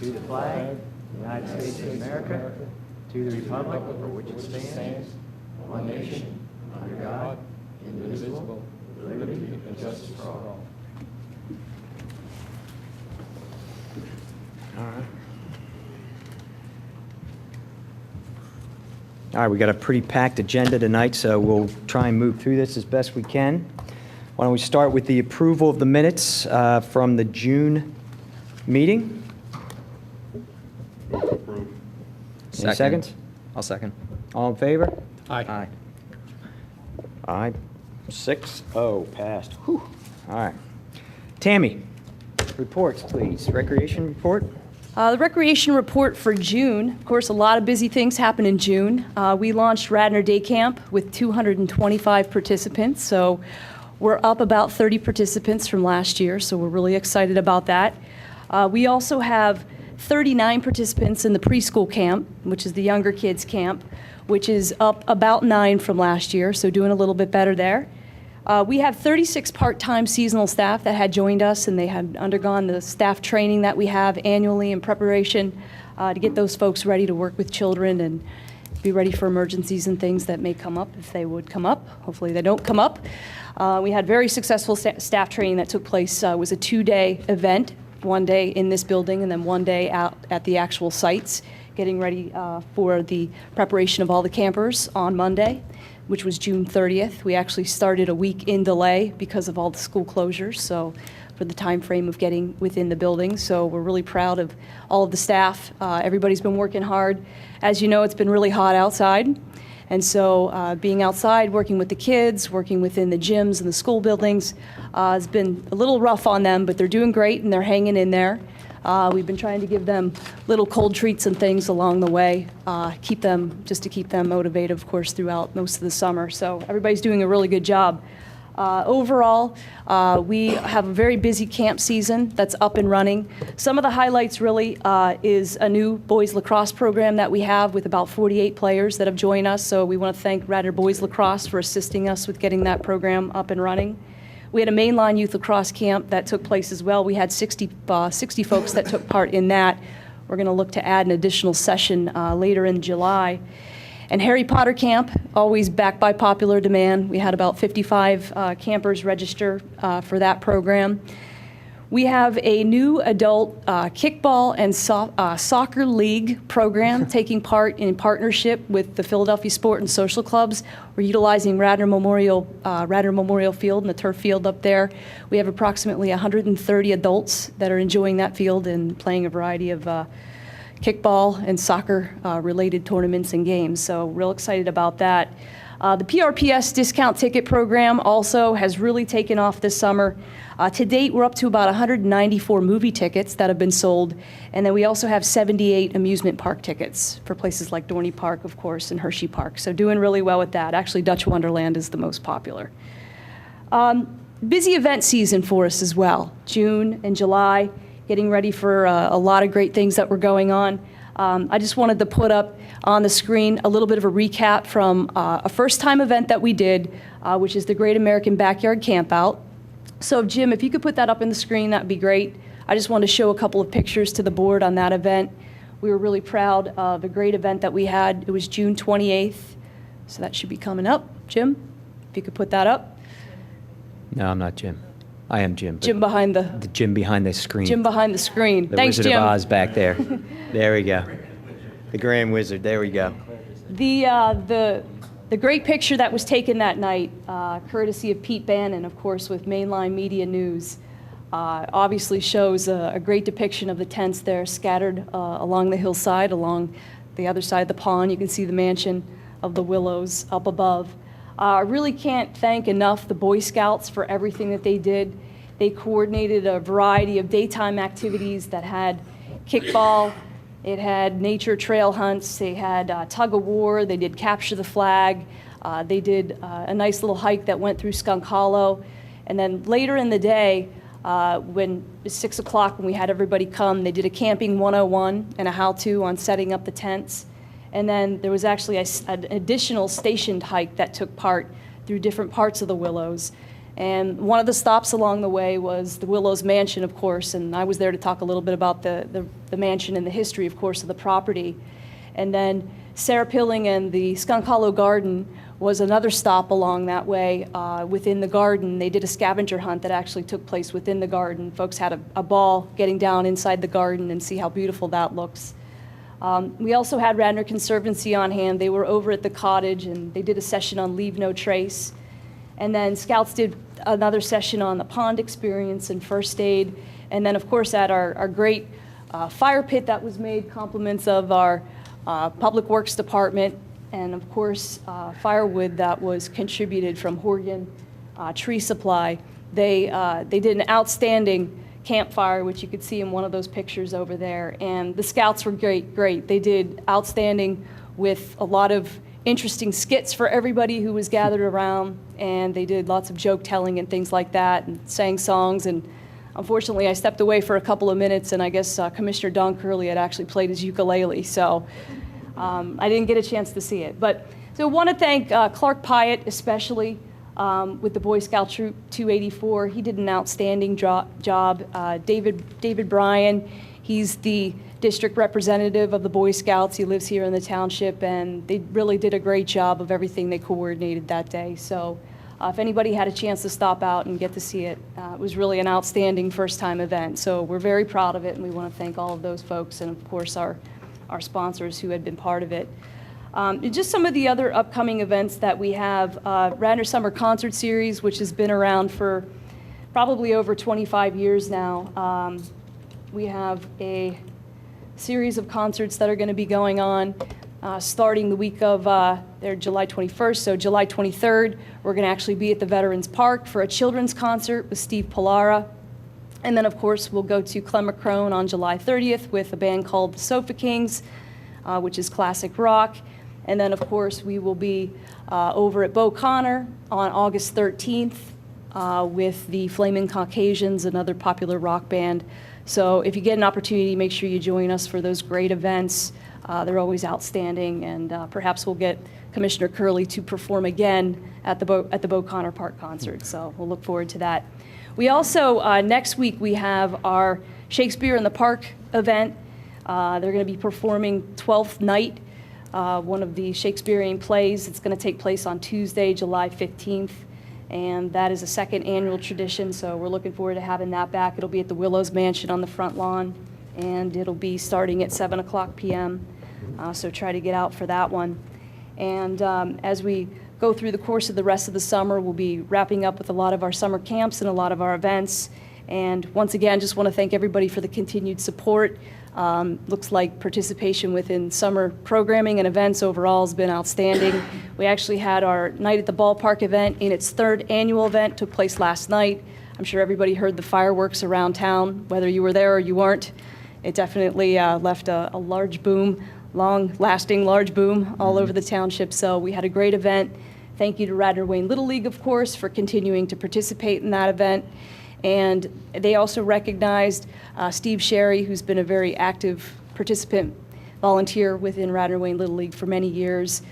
To the flag of the United States of America, to the republic for which it stands, one nation, under God, indivisible, with liberty and justice for all. All right, we got a pretty packed agenda tonight, so we'll try and move through this as best we can. Why don't we start with the approval of the minutes from the June meeting? Any seconds? I'll second. All in favor? Aye. Aye. 6-0, passed. Whew. All right. Tammy, reports, please. Recreation report? The recreation report for June, of course, a lot of busy things happen in June. We launched Radnor Day Camp with 225 participants, so we're up about 30 participants from last year, so we're really excited about that. We also have 39 participants in the preschool camp, which is the younger kids camp, which is up about 9 from last year, so doing a little bit better there. We have 36 part-time seasonal staff that had joined us, and they had undergone the staff training that we have annually in preparation to get those folks ready to work with children and be ready for emergencies and things that may come up if they would come up. Hopefully they don't come up. We had very successful staff training that took place. It was a 2-day event, 1 day in this building and then 1 day out at the actual sites, getting ready for the preparation of all the campers on Monday, which was June 30th. We actually started a week in delay because of all the school closures, so for the time frame of getting within the building. So we're really proud of all of the staff. Everybody's been working hard. As you know, it's been really hot outside. And so being outside, working with the kids, working within the gyms and the school buildings has been a little rough on them, but they're doing great and they're hanging in there. We've been trying to give them little cold treats and things along the way, to keep them motivated, of course, throughout most of the summer. So everybody's doing a really good job. Overall, we have a very busy camp season that's up and running. Some of the highlights really is a new boys lacrosse program that we have with about 48 players that have joined us. So we want to thank Radnor Boys Lacrosse for assisting us with getting that program up and running. We had a mainline youth lacrosse camp that took place as well. We had 60 folks that took part in that. We're going to look to add an additional session later in July. And Harry Potter Camp, always backed by popular demand. We had about 55 campers register for that program. We have a new adult kickball and soccer league program taking part in partnership with the Philadelphia Sport and Social Clubs. We're utilizing Radnor Memorial Field and the turf field up there. We have approximately 130 adults that are enjoying that field and playing a variety of kickball and soccer related tournaments and games. So real excited about that. The PRPS discount ticket program also has really taken off this summer. To date, we're up to about 194 movie tickets that have been sold, and then we also have 78 amusement park tickets for places like Dorney Park, of course, and Hershey Park. So doing really well with that. Actually, Dutch Wonderland is the most popular. Busy event season for us as well. June and July, getting ready for a lot of great things that were going on. I just wanted to put up on the screen a little bit of a recap from a first-time event that we did, which is the Great American Backyard Campout. So Jim, if you could put that up in the screen, that'd be great. I just wanted to show a couple of pictures to the board on that event. We were really proud of the great event that we had. It was June 28th, so that should be coming up. Jim, if you could put that up. No, I'm not Jim. I am Jim. Jim behind the Jim behind the screen. Jim behind the screen. The Thanks, Wizard Jim. of Oz back there. There we go. The Grand Wizard. There we go. The great picture that was taken that night, courtesy of Pete Bannon, of course, with Mainline Media News, obviously shows a great depiction of the tents there scattered along the hillside, along the other side of the pond. You can see the mansion of the Willows up above. I really can't thank enough the Boy Scouts for everything that they did. They coordinated a variety of daytime activities that had kickball, it had nature trail hunts, they had tug of war, they did capture the flag, they did a nice little hike that went through Skunk Hollow. And then later in the day, when it was 6 o'clock when we had everybody come, they did a camping 101 and a how-to on setting up the tents. And then there was actually an additional stationed hike that took part through different parts of the Willows. And one of the stops along the way was the Willows Mansion, of course, and I was there to talk a little bit about the mansion and the history, of course, of the property. And then Sarah Pilling and the Skunk Hollow Garden was another stop along that way within the garden. They did a scavenger hunt that actually took place within the garden. Folks had a ball getting down inside the garden and see how beautiful that looks. We also had Radnor Conservancy on hand. They were over at the cottage and they did a session on Leave No Trace. And then Scouts did another session on the pond experience and first aid. And then, of course, at our great fire pit that was made, compliments of our Public Works Department, and of course, firewood that was contributed from Horgan Tree Supply. They did an outstanding campfire, which you could see in one of those pictures over there. And the Scouts were great. They did outstanding with a lot of interesting skits for everybody who was gathered around, and they did lots of joke telling and things like that, and sang songs. And unfortunately, I stepped away for a couple of minutes, and I guess Commissioner Don Curley had actually played his ukulele, so I didn't get a chance to see it. But so I want to thank Clark Pyatt, especially with the Boy Scout Troop 284. He did an outstanding job. David Bryan, he's the district representative of the Boy Scouts. He lives here in the township, and they really did a great job of everything they coordinated that day. So if anybody had a chance to stop out and get to see it, it was really an outstanding first-time event. So we're very proud of it, and we want to thank all of those folks and, of course, our sponsors who had been part of it. Just some of the other upcoming events that we have, Radnor Summer Concert Series, which has been around for probably over 25 years now. We have a series of concerts that are going to be going on starting the week of July 21st. So July 23rd, we're going to actually be at the Veterans Park for a children's concert with Steve Pilara. And then, of course, we'll go to Clemacrone on July 30th with a band called the Sofa Kings, which is classic rock. And then, of course, we will be over at Beau Connor on August 13th with the Flaming Caucasians, another popular rock band. So if you get an opportunity, make sure you join us for those great events. They're always outstanding, and perhaps we'll get Commissioner Curley to perform again at the Beau Connor Park concert. So we'll look forward to that. We also, next week, we have our Shakespeare in the Park event. They're going to be performing 12th Night, one of the Shakespearean plays. It's going to take place on Tuesday, July 15th. And that is a second annual tradition, so we're looking forward to having that back. It'll be at the Willows Mansion on the front lawn, and it'll be starting at 7 o'clock p.m., so try to get out for that one. And as we go through the course of the rest of the summer, we'll be wrapping up with a lot of our summer camps and a lot of our events. And once again, just want to thank everybody for the continued support. Looks like participation within summer programming and events overall has been outstanding. We actually had our Night at the Ballpark event in its third annual event, took place last night. I'm sure everybody heard the fireworks around town, whether you were there or you weren't. It definitely left a large boom, long-lasting large boom all over the township. So we had a great event. Thank you to Radnor Wayne Little League, of course, for continuing to participate in that event. And they also recognized Steve Sherry, who's been a very active participant, volunteer within Radnor Wayne Little League for many years.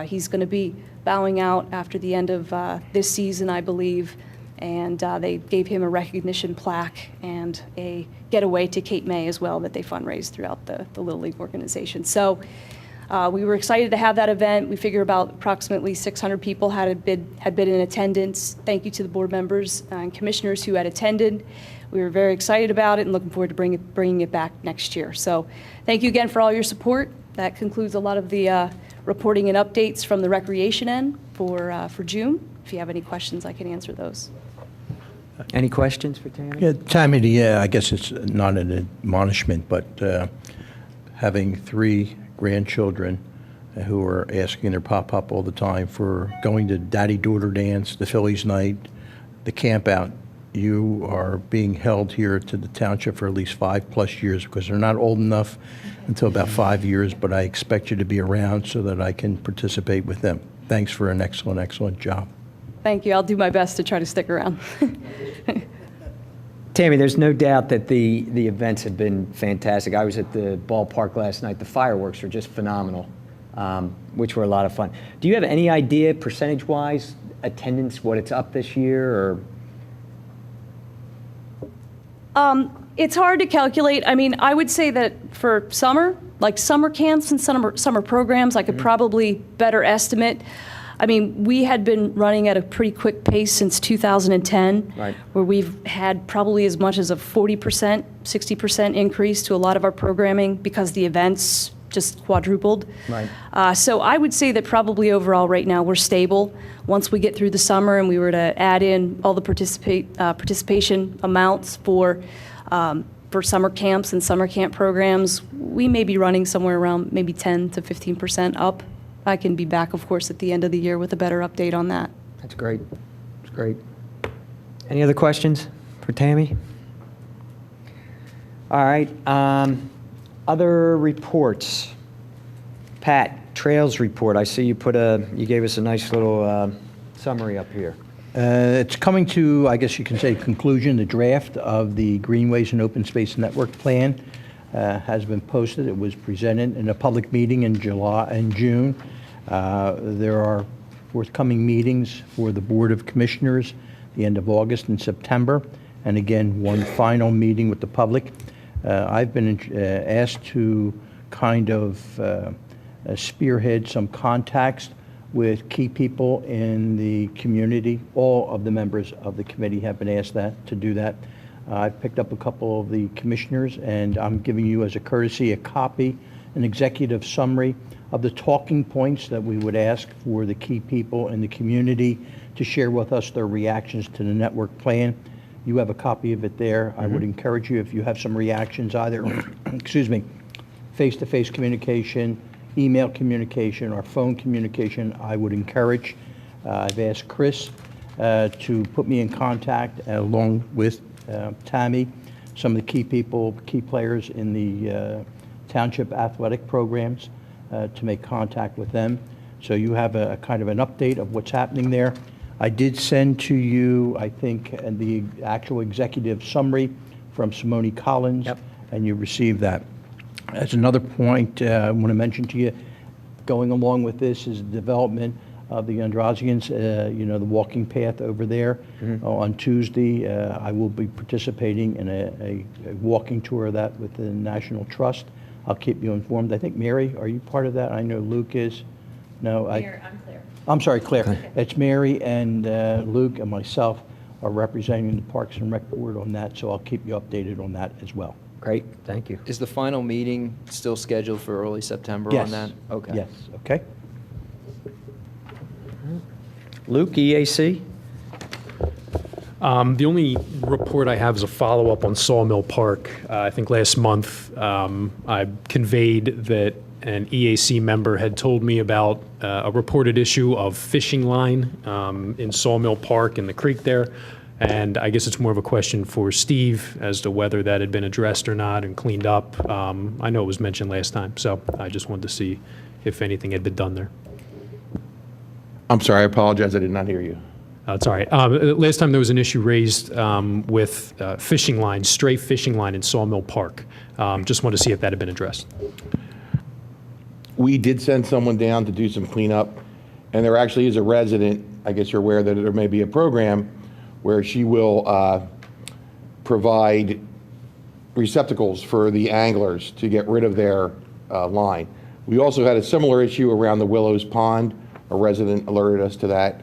He's going to be bowing out after the end of this season, I believe. And they gave him a recognition plaque and a getaway to Cape May as well that they fundraised throughout the Little League organization. So we were excited to have that event. We figure about approximately 600 people had been in attendance. Thank you to the board members and commissioners who had attended. We were very excited about it and looking forward to bringing it back next year. So thank you again for all your support. That concludes a lot of the reporting and updates from the recreation end for June. If you have any questions, I can answer those. Any questions for Tammy? Yeah, Tammy, I guess it's not an admonishment, but having 3 grandchildren who are asking their pop-up all the time for going to daddy-daughter dance, the Phillies night, the camp out, you are being held here to the township for at least 5+ years because they're not old enough until about 5 years, but I expect you to be around so that I can participate with them. Thanks for an excellent, excellent job. Thank you. I'll do my best to try to stick around. Tammy, there's no doubt that the events have been fantastic. I was at the ballpark last night. The fireworks were just phenomenal, which were a lot of fun. Do you have any idea, percentage-wise, attendance, what it's up this year? Or It's hard to calculate. I mean, I would say that for summer, like summer camps and summer programs, I could probably better estimate. I mean, we had been running at a pretty quick pace since 2010, Right. where we've had probably as much as a 40%, 60% increase to a lot of our programming because the events just quadrupled. Right. So I would say that probably overall right now we're stable. Once we get through the summer and we were to add in all the participation amounts for summer camps and summer camp programs, we may be running somewhere around maybe 10 to 15% up. I can be back, of course, at the end of the year with a better update on that. That's great. That's great. Any other questions for Tammy? All right. Other reports. Pat, Trails report. I see you gave us a nice little summary up here. It's coming to, I guess you can say, conclusion. The draft of the Greenways and Open Space Network Plan has been posted. It was presented in a public meeting in July and June. There are forthcoming meetings for the Board of Commissioners the end of August and September, and again, one final meeting with the public. I've been asked to kind of spearhead some contacts with key people in the community. All of the members of the committee have been asked to do that. I've picked up a couple of the commissioners, and I'm giving you as a courtesy a copy, an executive summary of the talking points that we would ask for the key people in the community to share with us their reactions to the network plan. You have a copy of it there. I would encourage you, if you have some reactions, either, excuse me, face-to-face communication, email communication, or phone communication, I would encourage. I've asked Chris to put me in contact, along with Tammy, some of the key people, key players in the Township athletic programs, to make contact with them. So you have a kind of an update of what's happening there. I did send to you, I think, the actual executive summary from Simone Collins, Yep. and you received that. As another point I want to mention to you, going along with this is the development of the Androsians, the walking path over there. On Tuesday, I will be participating in a walking tour of that with the National Trust. I'll keep you informed. I think, Mary, are you part of that? I know Luke is. No, I'm Claire. I'm sorry, Claire. It's Mary and Luke and myself are representing the Parks and Rec Board on that, so I'll keep you updated on that as well. Great, thank you. Is the final meeting still scheduled for early September on that? Okay. Yes, okay. Luke, EAC? The only report I have is a follow-up on Sawmill Park. I think last month I conveyed that an EAC member had told me about a reported issue of fishing line in Sawmill Park in the creek there. And I guess it's more of a question for Steve as to whether that had been addressed or not and cleaned up. I know it was mentioned last time, so I just wanted to see if anything had been done there. I'm sorry, I apologize, I did not hear you. It's all right. Last time there was an issue raised with fishing line, stray fishing line in Sawmill Park. Just wanted to see if that had been addressed. We did send someone down to do some cleanup, and there actually is a resident, I guess you're aware that there may be a program where she will provide receptacles for the anglers to get rid of their line. We also had a similar issue around the Willows Pond. A resident alerted us to that.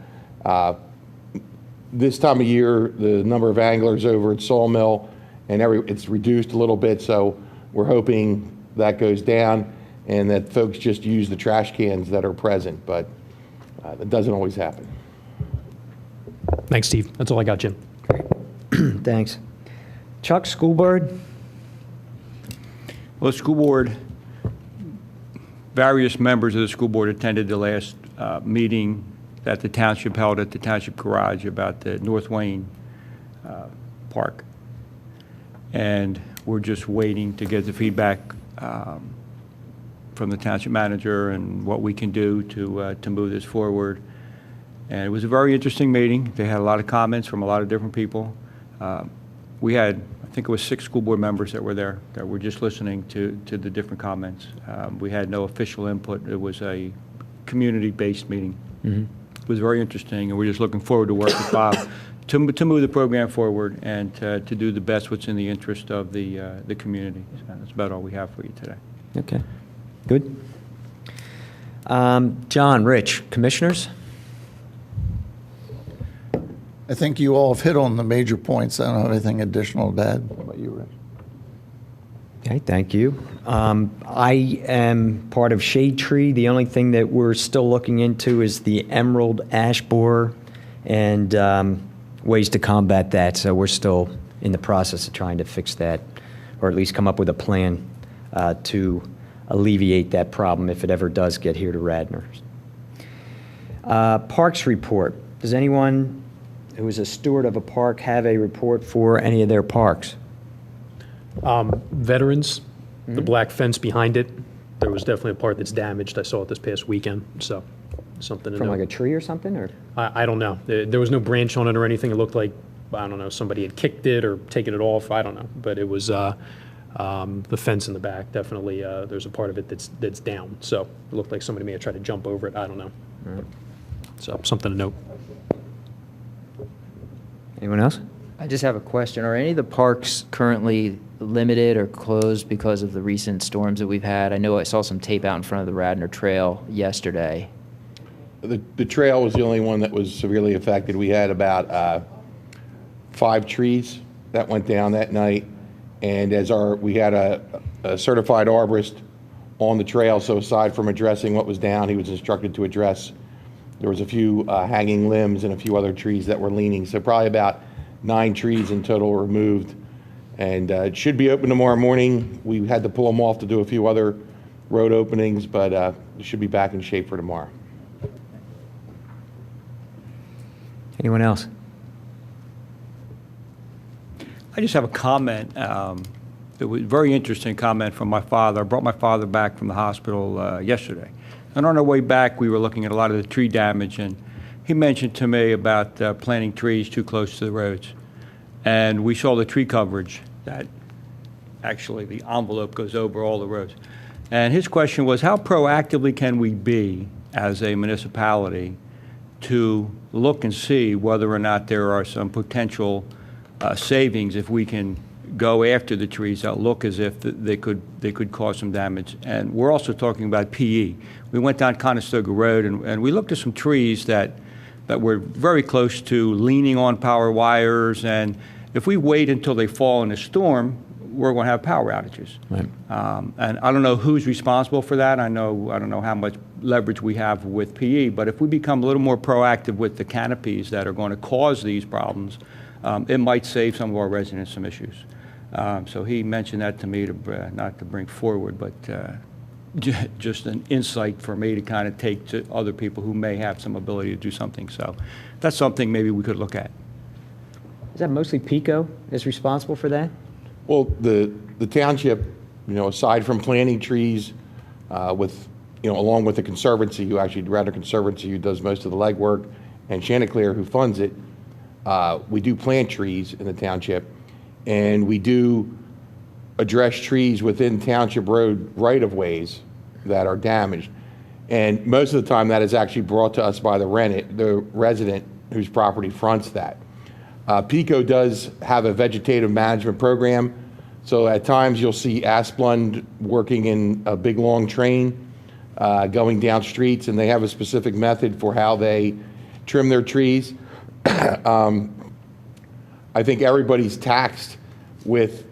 This time of year, the number of anglers over at Sawmill and it's reduced a little bit, so we're hoping that goes down and that folks just use the trash cans that are present, but that doesn't always happen. Thanks, Steve. That's all I got, Jim. Thanks. Chuck, school board? Well, the school board, various members of the school board attended the last meeting that the township held at the township garage about the North Wayne Park. And we're just waiting to get the feedback from the township manager and what we can do to move this forward. And it was a very interesting meeting. They had a lot of comments from a lot of different people. We had, I think it was 6 school board members that were there that were just listening to the different comments. We had no official input. It was a community-based meeting. It was very interesting, and we're just looking forward to working with Bob to move the program forward and to do the best what's in the interest of the community. So that's about all we have for you today. Okay, good. John, Rich, commissioners? I think you all have hit on the major points. I don't have anything additional to add. What about you, Rich? Okay, thank you. I am part of Shade Tree. The only thing that we're still looking into is the emerald ash borer and ways to combat that. So we're still in the process of trying to fix that, or at least come up with a plan to alleviate that problem if it ever does get here to Radnor. Parks report. Does anyone who is a steward of a park have a report for any of their parks? Veterans, the black fence behind it, there was definitely a part that's damaged. I saw it this past weekend, so something to From know. like a tree or something, or? I don't know. There was no branch on it or anything. It looked like, I don't know, somebody had kicked it or taken it off. I don't know. But it was the fence in the back. Definitely, there's a part of it that's down. So it looked like somebody may have tried to jump over it. I don't know. So something to note. Anyone else? I just have a question. Are any of the parks currently limited or closed because of the recent storms that we've had? I know I saw some tape out in front of the Radnor Trail yesterday. The trail was the only one that was severely affected. We had about 5 trees that went down that night, and we had a certified arborist on the trail, so aside from addressing what was down, he was instructed to address, there was a few hanging limbs and a few other trees that were leaning, so probably about 9 trees in total removed, and it should be open tomorrow morning. We had to pull them off to do a few other road openings, but it should be back in shape for tomorrow. Anyone else? I just have a comment. It was a very interesting comment from my father. I brought my father back from the hospital yesterday. And on our way back, we were looking at a lot of the tree damage, and he mentioned to me about planting trees too close to the roads. And we saw the tree coverage that actually the envelope goes over all the roads. And his question was, how proactively can we be as a municipality to look and see whether or not there are some potential savings if we can go after the trees that look as if they could cause some damage. And we're also talking about PE. We went down Conestoga Road and we looked at some trees that were very close to leaning on power wires, and if we wait until they fall in a storm, we're going to have power outages. Right. And I don't know who's responsible for that. I don't know how much leverage we have with PE, but if we become a little more proactive with the canopies that are going to cause these problems, it might save some of our residents some issues. So he mentioned that to me, not to bring forward, but just an insight for me to kind of take to other people who may have some ability to do something. So that's something maybe we could look at. Is that mostly PICO is responsible for that? Well, the township, aside from planting trees along with the Conservancy, Radnor Conservancy, who does most of the legwork, and Chanticleer, who funds it, we do plant trees in the township, and we do address trees within township road right-of-ways that are damaged. And most of the time that is actually brought to us by the resident whose property fronts that. PICO does have a vegetative management program, so at times you'll see Asplund working in a big long train going down streets, and they have a specific method for how they trim their trees. I think everybody's taxed with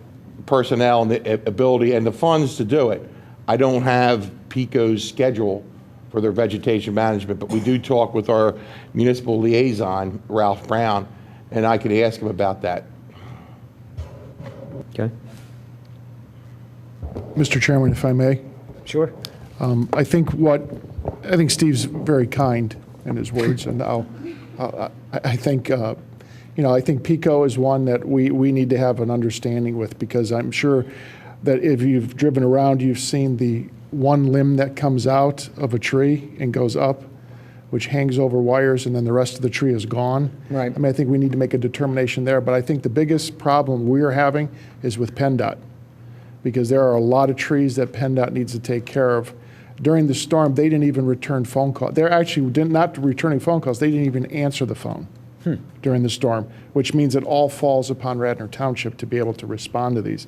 personnel and the ability and the funds to do it. I don't have PICO's schedule for their vegetation management, but we do talk with our municipal liaison, Ralph Brown, and I could ask him about that. Okay. Mr. Chairman, if I may. Sure. I think Steve's very kind in his words, and I think PICO is one that we need to have an understanding with, because I'm sure that if you've driven around, you've seen the one limb that comes out of a tree and goes up, which hangs over wires, and then the rest of the tree is gone. Right. I mean, I think we need to make a determination there, but I think the biggest problem we're having is with PennDOT, because there are a lot of trees that PennDOT needs to take care of. During the storm, they didn't even return phone calls. They're actually not returning phone calls. They didn't even answer the phone. during the storm, which means it all falls upon Radnor Township to be able to respond to these.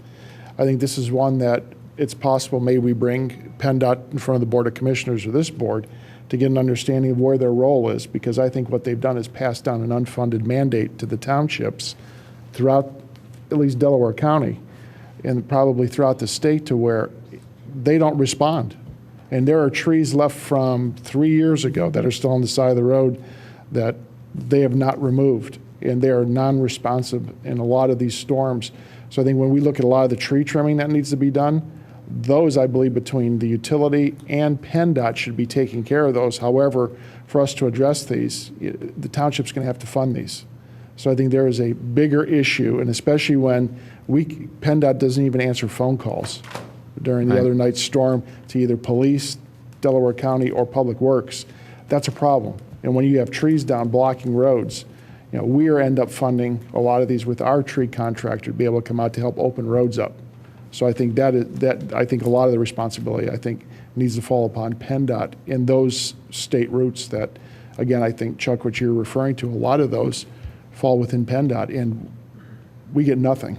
I think this is one that it's possible maybe we bring PennDOT in front of the Board of Commissioners or this board to get an understanding of where their role is, because I think what they've done is pass down an unfunded mandate to the townships throughout at least Delaware County and probably throughout the state to where they don't respond. And there are trees left from 3 years ago that are still on the side of the road that they have not removed, and they are non-responsive in a lot of these storms. So I think when we look at a lot of the tree trimming that needs to be done, those, I believe, between the utility and PennDOT should be taking care of those. However, for us to address these, the township's going to have to fund these. So I think there is a bigger issue, and especially when PennDOT doesn't even answer phone calls during the other night's storm to either police, Delaware County, or Public Works. That's a problem. And when you have trees down blocking roads, we end up funding a lot of these with our tree contractor to be able to come out to help open roads up. So I think I think a lot of the responsibility, I think, needs to fall upon PennDOT in those state routes that, again, I think, Chuck, what you're referring to, a lot of those fall within PennDOT, and we get nothing.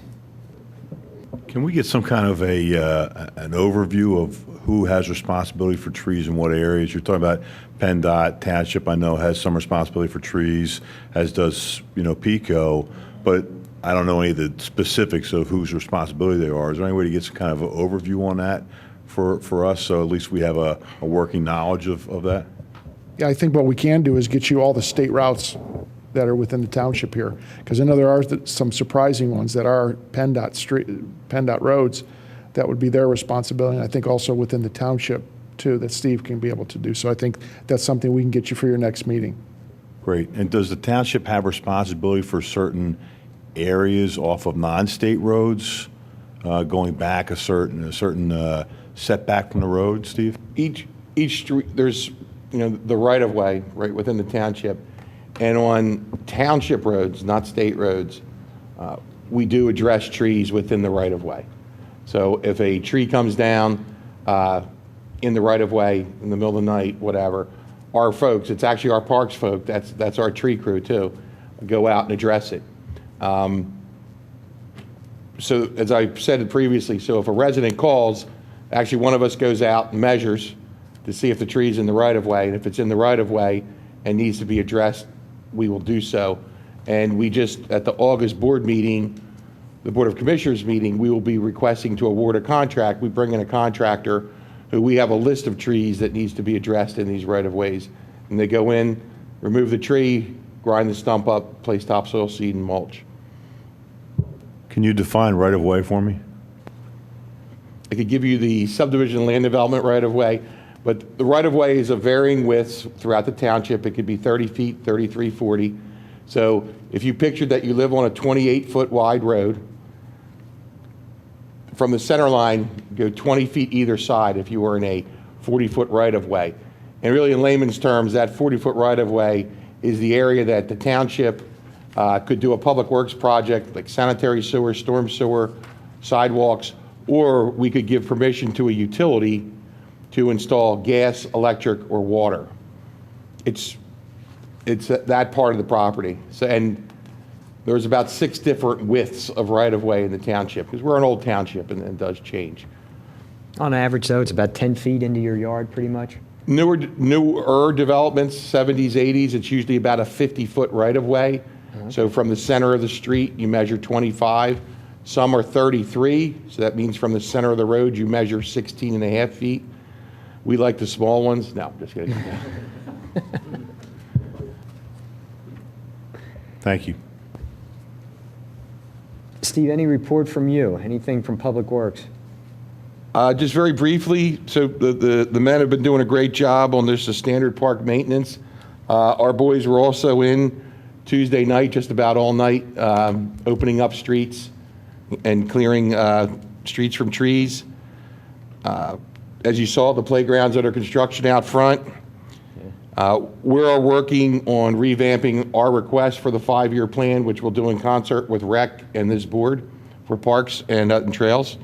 Can we get some kind of an overview of who has responsibility for trees in what areas? You're talking about PennDOT, Township, I know, has some responsibility for trees, as does, PICO, but I don't know any of the specifics of whose responsibility they are. Is there any way to get some kind of an overview on that for us, so at least we have a working knowledge of that? Yeah, I think what we can do is get you all the state routes that are within the township here, because I know there are some surprising ones that are PennDOT roads that would be their responsibility, and I think also within the township too, that Steve can be able to do. So I think that's something we can get you for your next meeting. Great. And does the township have responsibility for certain areas off of non-state roads, going back a certain setback from the road, Steve? Each street, there's, the right-of-way right within the township. And on township roads, not state roads, we do address trees within the right-of-way. So if a tree comes down in the right-of-way in the middle of the night, whatever, our folks, it's actually our parks folk, that's our tree crew too, go out and address it. So as I said previously, so if a resident calls, actually one of us goes out and measures to see if the tree's in the right-of-way, and if it's in the right-of-way and needs to be addressed, we will do so. And we just, at the August board meeting, the Board of Commissioners meeting, we will be requesting to award a contract. We bring in a contractor who we have a list of trees that needs to be addressed in these right-of-ways. And they go in, remove the tree, grind the stump up, place topsoil, seed, and mulch. Can you define right-of-way for me? I could give you the subdivision land development right-of-way, but the right-of-way is of varying widths throughout the township. It could be 30 feet, 33, 40. So if you pictured that you live on a 28-foot wide road, from the center line, go 20 feet either side if you were in a 40-foot right-of-way. And really, in layman's terms, that 40-foot right-of-way is the area that the township could do a public works project like sanitary sewer, storm sewer, sidewalks, or we could give permission to a utility to install gas, electric, or water. It's that part of the property. So, and there's about 6 different widths of right-of-way in the township, because we're an old township and it does change. On average, though, it's about 10 feet into your yard, pretty much? Newer developments, 70s, 80s, it's usually about a 50-foot right-of-way. So from the center of the street, you measure 25. Some are 33, so that means from the center of the road, you measure 16 and a half feet. We like the small ones. No, I'm just kidding. Thank you. Steve, any report from you? Anything from Public Works? Just very briefly, so the men have been doing a great job on this standard park maintenance. Our boys were also in Tuesday night, just about all night, opening up streets and clearing streets from trees. As you saw, the playground's under construction out front. We're working on revamping our request for the 5-year plan, which we'll do in concert with Rec and this board for parks and trails.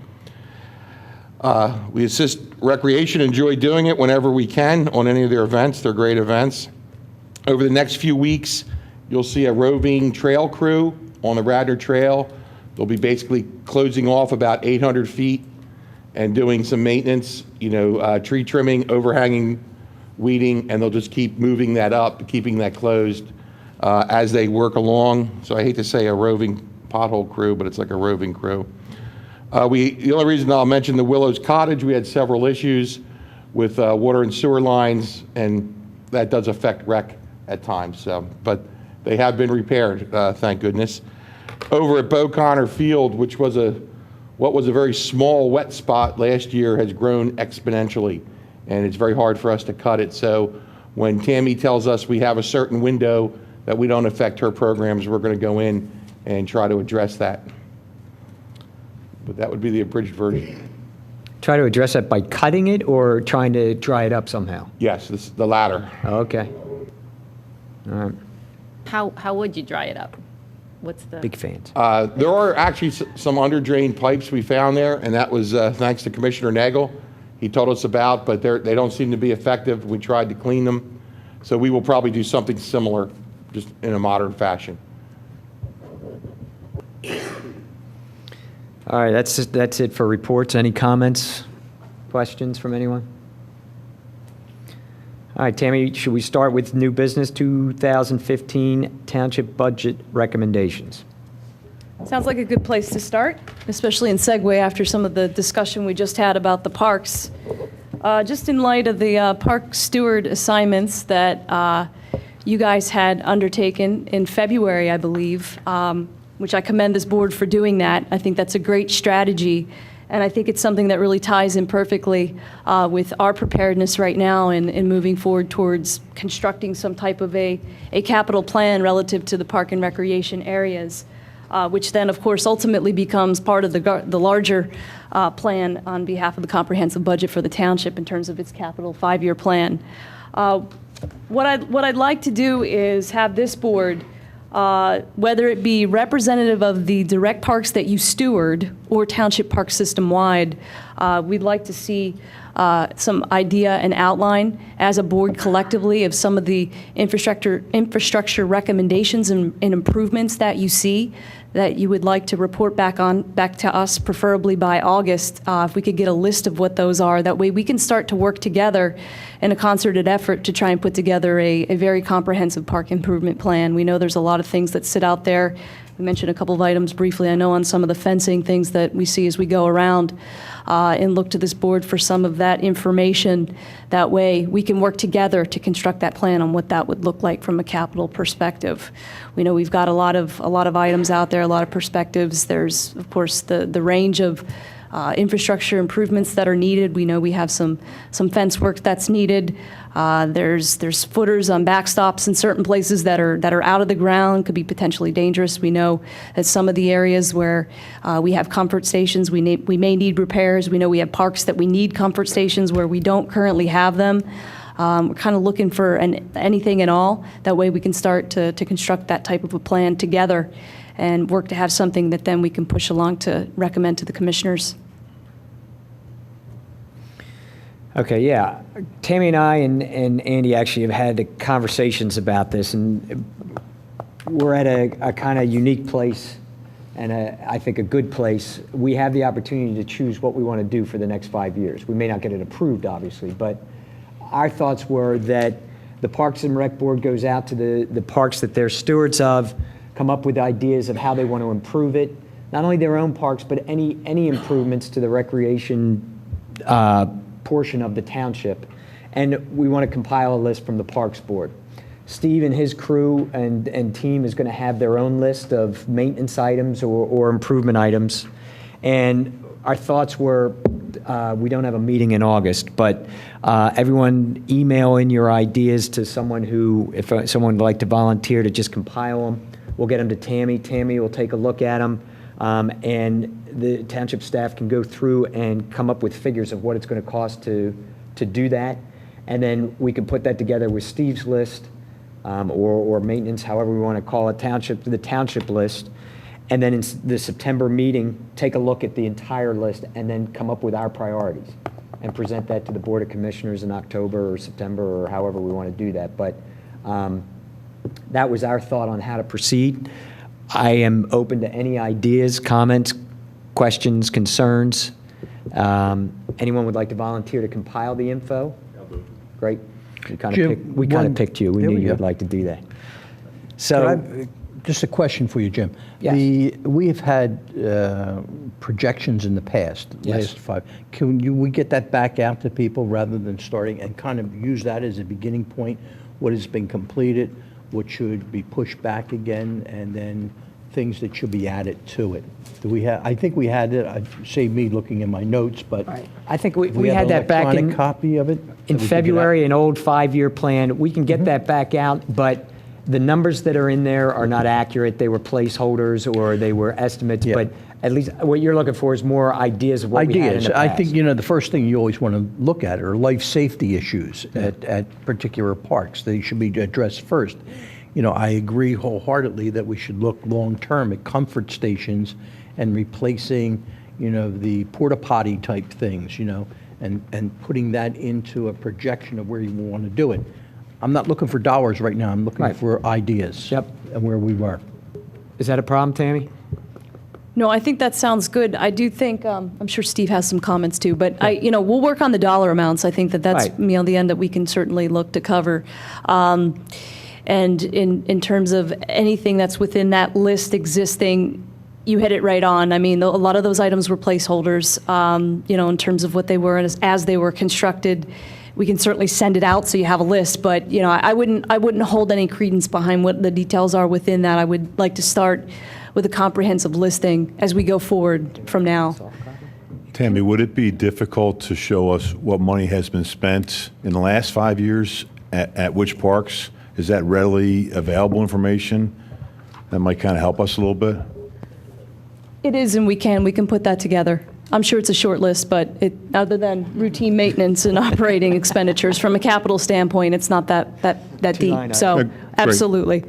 We assist Recreation, enjoy doing it whenever we can on any of their events. They're great events. Over the next few weeks, You'll see a roving trail crew on the Radnor Trail. They'll be basically closing off about 800 feet and doing some maintenance, tree trimming, overhanging, weeding, and they'll just keep moving that up, keeping that closed as they work along. So I hate to say a roving pothole crew, but it's like a roving crew. The only reason I'll mention the Willows Cottage, we had several issues with water and sewer lines, and that does affect rec at times. So, but they have been repaired, thank goodness. Over at Beau Connor Field, which was what was a very small wet spot last year, has grown exponentially, and it's very hard for us to cut it. So when Tammy tells us we have a certain window that we don't affect her programs, we're going to go in and try to address that. But that would be the abridged version. Try to address that by cutting it or trying to dry it up somehow? Yes, this is the latter. Okay. All right. How would you dry it up? What's the? Big fans. There are actually some under-drained pipes we found there, and that was thanks to Commissioner Nagel. He told us about, but they don't seem to be effective. We tried to clean them. So we will probably do something similar, just in a modern fashion. All right, that's it for reports. Any comments, questions from anyone? All right, Tammy, should we start with new business 2015 Township budget recommendations? Sounds like a good place to start, especially in segue after some of the discussion we just had about the parks. Just in light of the park steward assignments that you guys had undertaken in February, I believe, which I commend this board for doing that. I think that's a great strategy, and I think it's something that really ties in perfectly with our preparedness right now in moving forward towards constructing some type of a capital plan relative to the park and recreation areas, which then, of course, ultimately becomes part of the larger plan on behalf of the comprehensive budget for the township in terms of its capital 5-year plan. What I'd like to do is have this board, whether it be representative of the direct parks that you steward or township park system-wide, we'd like to see some idea and outline as a board collectively of some of the infrastructure recommendations and improvements that you see that you would like to report back to us, preferably by August. If we could get a list of what those are, that way we can start to work together in a concerted effort to try and put together a very comprehensive park improvement plan. We know there's a lot of things that sit out there. We mentioned a couple of items briefly, I know, on some of the fencing things that we see as we go around, and look to this board for some of that information. That way we can work together to construct that plan on what that would look like from a capital perspective. We know we've got a lot of items out there, a lot of perspectives. There's, of course, the range of infrastructure improvements that are needed. We know we have some fence work that's needed. There's footers on backstops in certain places that are out of the ground, could be potentially dangerous. We know that some of the areas where we have comfort stations, we may need repairs. We know we have parks that we need comfort stations where we don't currently have them. We're kind of looking for anything and all. That way we can start to construct that type of a plan together and work to have something that then we can push along to recommend to the commissioners. Okay, yeah. Tammy and I and Andy actually have had conversations about this, and we're at a kind of unique place, and I think a good place. We have the opportunity to choose what we want to do for the next 5 years. We may not get it approved, obviously, but our thoughts were that the Parks and Rec Board goes out to the parks that they're stewards of, come up with ideas of how they want to improve it, not only their own parks, but any improvements to the recreation portion of the township. And we want to compile a list from the Parks Board. Steve and his crew and team is going to have their own list of maintenance items or improvement items. And our thoughts were, we don't have a meeting in August, but everyone email in your ideas to someone who, if someone would like to volunteer to just compile them, we'll get them to Tammy. Tammy will take a look at them, and the township staff can go through and come up with figures of what it's going to cost to do that. And then we can put that together with Steve's list, or maintenance, however we want to call it, the township list. And then in the September meeting, take a look at the entire list and then come up with our priorities and present that to the Board of Commissioners in October or September or however we want to do that. But that was our thought on how to proceed. I am open to any ideas, comments, questions, concerns. Anyone would like to volunteer to compile the info? Great. We kind of picked you. We knew you would like to do that. So, Just a question for you, Jim. Yes. We have had projections in the past, Yes. last 5. Can we get that back out to people rather than starting and kind of use that as a beginning point? What has been completed, what should be pushed back again, and then things that should be added to it? Do we have? I think we had it. I save me looking in my notes, but I think we we have had an that back electronic in copy of it in that we could get out? February, an old 5-year plan. We can get that back out, but the numbers that are in there are not accurate. They were placeholders or they were estimates, Yeah. but at least what you're looking for is more ideas of what we had in Ideas. the I past. think, the first thing you always want to look at are life safety issues at particular parks. They should be addressed first. I agree wholeheartedly that we should look long-term at comfort stations and replacing, the porta potty type things, and putting that into a projection of where you want to do it. I'm not looking for dollars right now. I'm looking Right. for ideas. Yep. And where we were. Is that a problem, Tammy? No, I think that sounds good. I do think, I'm sure Steve has some comments too, but we'll work on the dollar amounts. I think that's, Right. the end that we can certainly look to cover. And in terms of anything that's within that list existing, you hit it right on. I mean, a lot of those items were placeholders, in terms of what they were as they were constructed. We can certainly send it out so you have a list, but I wouldn't hold any credence behind what the details are within that. I would like to start with a comprehensive listing as we go forward from now. Tammy, would it be difficult to show us what money has been spent in the last 5 years at which parks? Is that readily available information? That might kind of help us a little bit. It is, and we can put that together. I'm sure it's a short list, but other than routine maintenance and operating expenditures, from a capital standpoint, it's not that deep. So, Great. absolutely.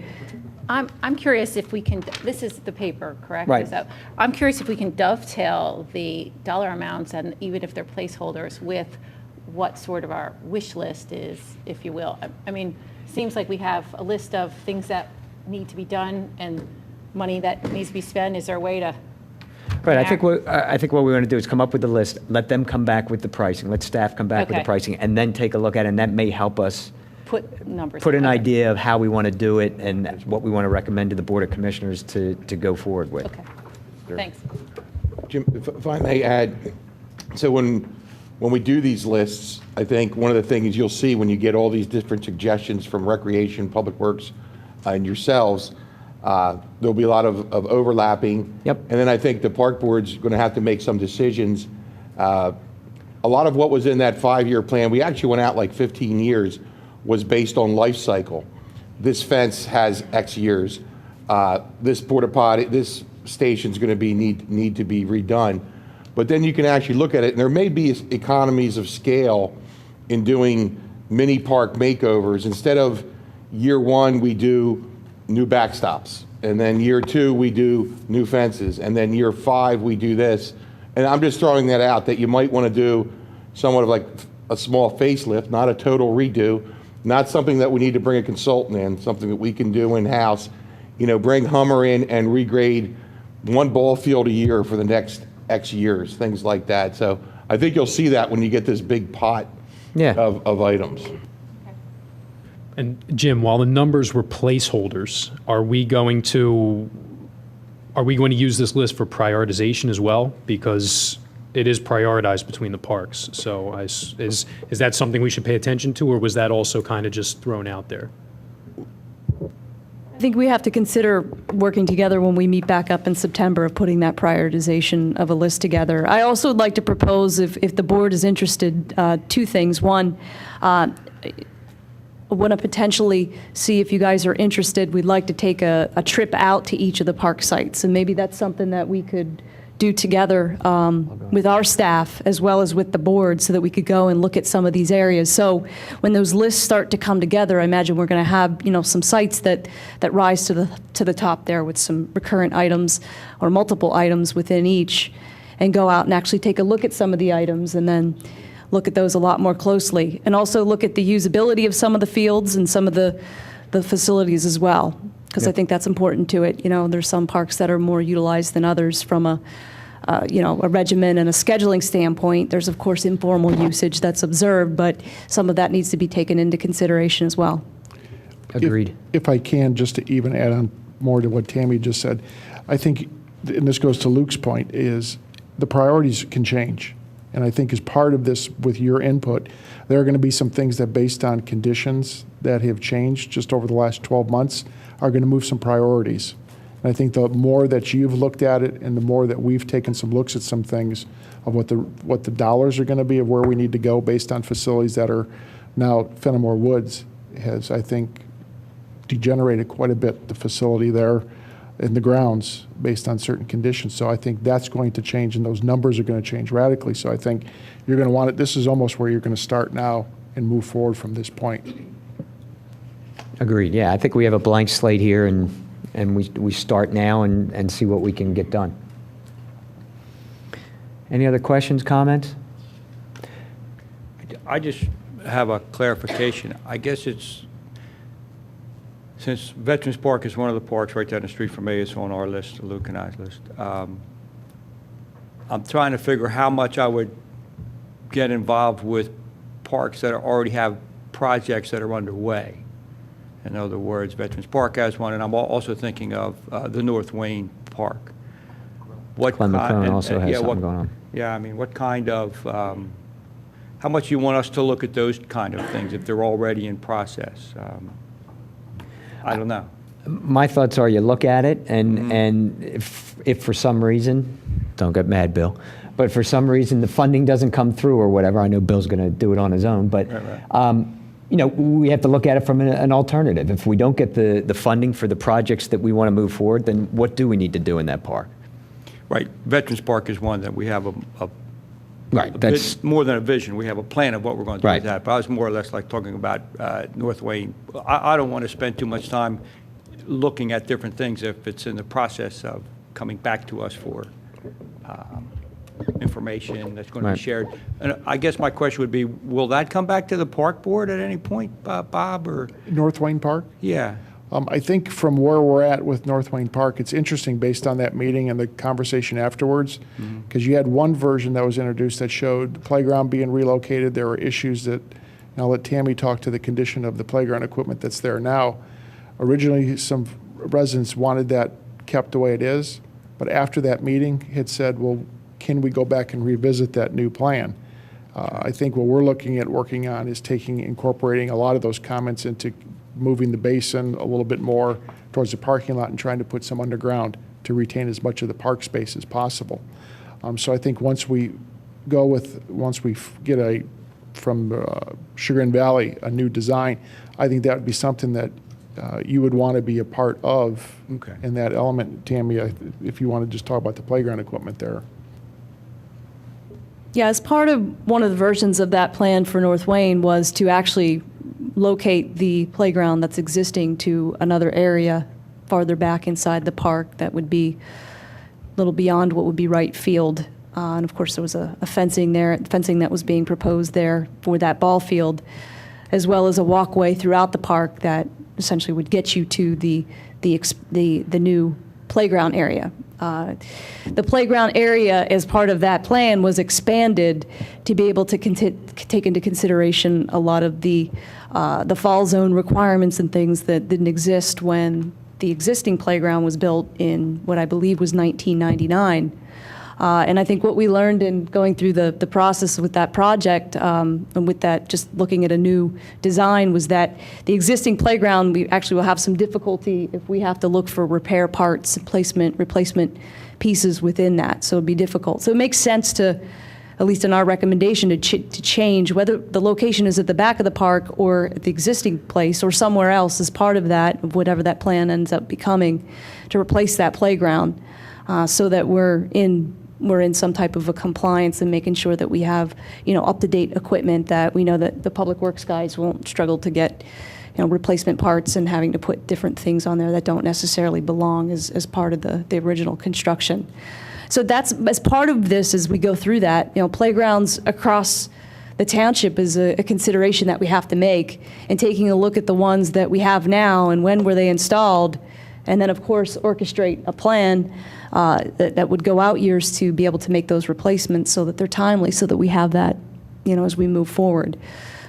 I'm curious if we can, this is the paper, correct? Right. So I'm curious if we can dovetail the dollar amounts, and even if they're placeholders, with what sort of our wish list is, if you will. I mean, seems like we have a list of things that need to be done and money that needs to be spent. Is there a way to? Right, I think what we want to do is come up with the list, let them come back with the pricing, let staff come back with the Okay. pricing, and then take a look at it, and that may help us Put numbers. put an together? idea of how we want to do it and what we want to recommend to the Board of Commissioners to go forward with. Okay, thanks. Jim, if I may add, so when we do these lists, I think one of the things you'll see when you get all these different suggestions from Recreation, Public Works, and yourselves, there'll be a lot of overlapping. Yep. And then I think the park board's going to have to make some decisions. A lot of what was in that 5-year plan, we actually went out like 15 years, was based on life cycle. This fence has X years. This porta potty, this station's going to need to be redone. But then you can actually look at it, and there may be economies of scale in doing mini park makeovers. Instead of year 1, we do new backstops, and then year 2, we do new fences, and then year 5, we do this. And I'm just throwing that out, that you might want to do somewhat of like a small facelift, not a total redo, not something that we need to bring a consultant in, something that we can do in-house. Bring Hummer in and regrade one ball field a year for the next X years, things like that. So I think you'll see that when you get this big pot of items. And Jim, while the numbers were placeholders, are we going to use this list for prioritization as well? Because it is prioritized between the parks. So is that something we should pay attention to, or was that also kind of just thrown out there? I think we have to consider working together when we meet back up in September of putting that prioritization of a list together. I also would like to propose, if the board is interested, 2 things. One, I want to potentially see if you guys are interested. We'd like to take a trip out to each of the park sites, and maybe that's something that we could do together with our staff as well as with the board, so that we could go and look at some of these areas. So when those lists start to come together, I imagine we're going to have some sites that rise to the top there with some recurrent items or multiple items within each, and go out and actually take a look at some of the items and then look at those a lot more closely, and also look at the usability of some of the fields and some of the the facilities as well, because I think that's important to it. You know, there's some parks that are more utilized than others from a regimen and a scheduling standpoint. There's, of course, informal usage that's observed, but some of that needs to be taken into consideration as well. Agreed. If I can, just to even add on more to what Tammy just said, I think, and this goes to Luke's point, is the priorities can change. And I think as part of this, with your input, there are going to be some things that, based on conditions that have changed just over the last 12 months, are going to move some priorities. And I think the more that you've looked at it and the more that we've taken some looks at some things of what the dollars are going to be, of where we need to go based on facilities that are now Fenimore Woods has, I think, degenerated quite a bit, the facility there in the grounds based on certain conditions. So I think that's going to change, and those numbers are going to change radically. So I think you're going to want it. This is almost where you're going to start now and move forward from this point. Agreed. Yeah, I think we have a blank slate here, and we start now and see what we can get done. Any other questions, comments? I just have a clarification. I guess it's, since Veterans Park is one of the parks right down the street from me, it's on our list, Luke and I's list. I'm trying to figure how much I would get involved with parks that already have projects that are underway. In other words, Veterans Park has one, and I'm also thinking of the North Wayne Park. Glen McClellan also has something going on. Yeah, I mean, what kind of, how much you want us to look at those kind of things if they're already in process? I don't know. My thoughts are, you look at it, and if for some reason, don't get mad, Bill, but for some reason the funding doesn't come through or whatever, I know Bill's going to do it on his own, but you know, we have to look at it from an alternative. If we don't get the funding for the projects that we want to move forward, then what do we need to do in that park? Right. Veterans Park is one that we have Right, that's more than a vision. We have a plan of what we're going to do Right. with that. But I was more or less like talking about North Wayne. I don't want to spend too much time looking at different things if it's in the process of coming back to us for information that's going to be Right. shared. And I guess my question would be, will that come back to the park board at any point, Bob, or? North Wayne Park? Yeah. I think from where we're at with North Wayne Park, it's interesting based on that meeting and the conversation afterwards, because you had one version that was introduced that showed the playground being relocated. There were issues that, and I'll let Tammy talk to the condition of the playground equipment that's there now. Originally, some residents wanted that kept the way it is, but after that meeting, had said, well, can we go back and revisit that new plan? I think what we're looking at working on is incorporating a lot of those comments into moving the basin a little bit more towards the parking lot and trying to put some underground to retain as much of the park space as possible. So I think once we get from Sugar and Valley, a new design, I think that would be something that you would want to be a part of in that element. Tammy, if you want to just talk about the playground equipment there. Yeah, as part of one of the versions of that plan for North Wayne was to actually locate the playground that's existing to another area farther back inside the park that would be a little beyond what would be right field. And of course, there was a fencing that was being proposed there for that ball field, as well as a walkway throughout the park that essentially would get you to the new playground area. The playground area, as part of that plan, was expanded to be able to take into consideration a lot of the fall zone requirements and things that didn't exist when the existing playground was built in what I believe was 1999. And I think what we learned in going through the process with that project, and with that just looking at a new design, was that the existing playground, we actually will have some difficulty if we have to look for repair parts, replacement pieces within that. So it'd be difficult. So it makes sense to, at least in our recommendation, to change whether the location is at the back of the park or at the existing place or somewhere else as part of that, of whatever that plan ends up becoming, to replace that playground, so that we're in some type of a compliance and making sure that we have, up-to-date equipment, that we know that the public works guys won't struggle to get, replacement parts and having to put different things on there that don't necessarily belong as part of the original construction. So that's, as part of this, as we go through that, playgrounds across the township is a consideration that we have to make, and taking a look at the ones that we have now and when were they installed, and then, of course, orchestrate a plan that would go out years to be able to make those replacements so that they're timely, so that we have that, as we move forward.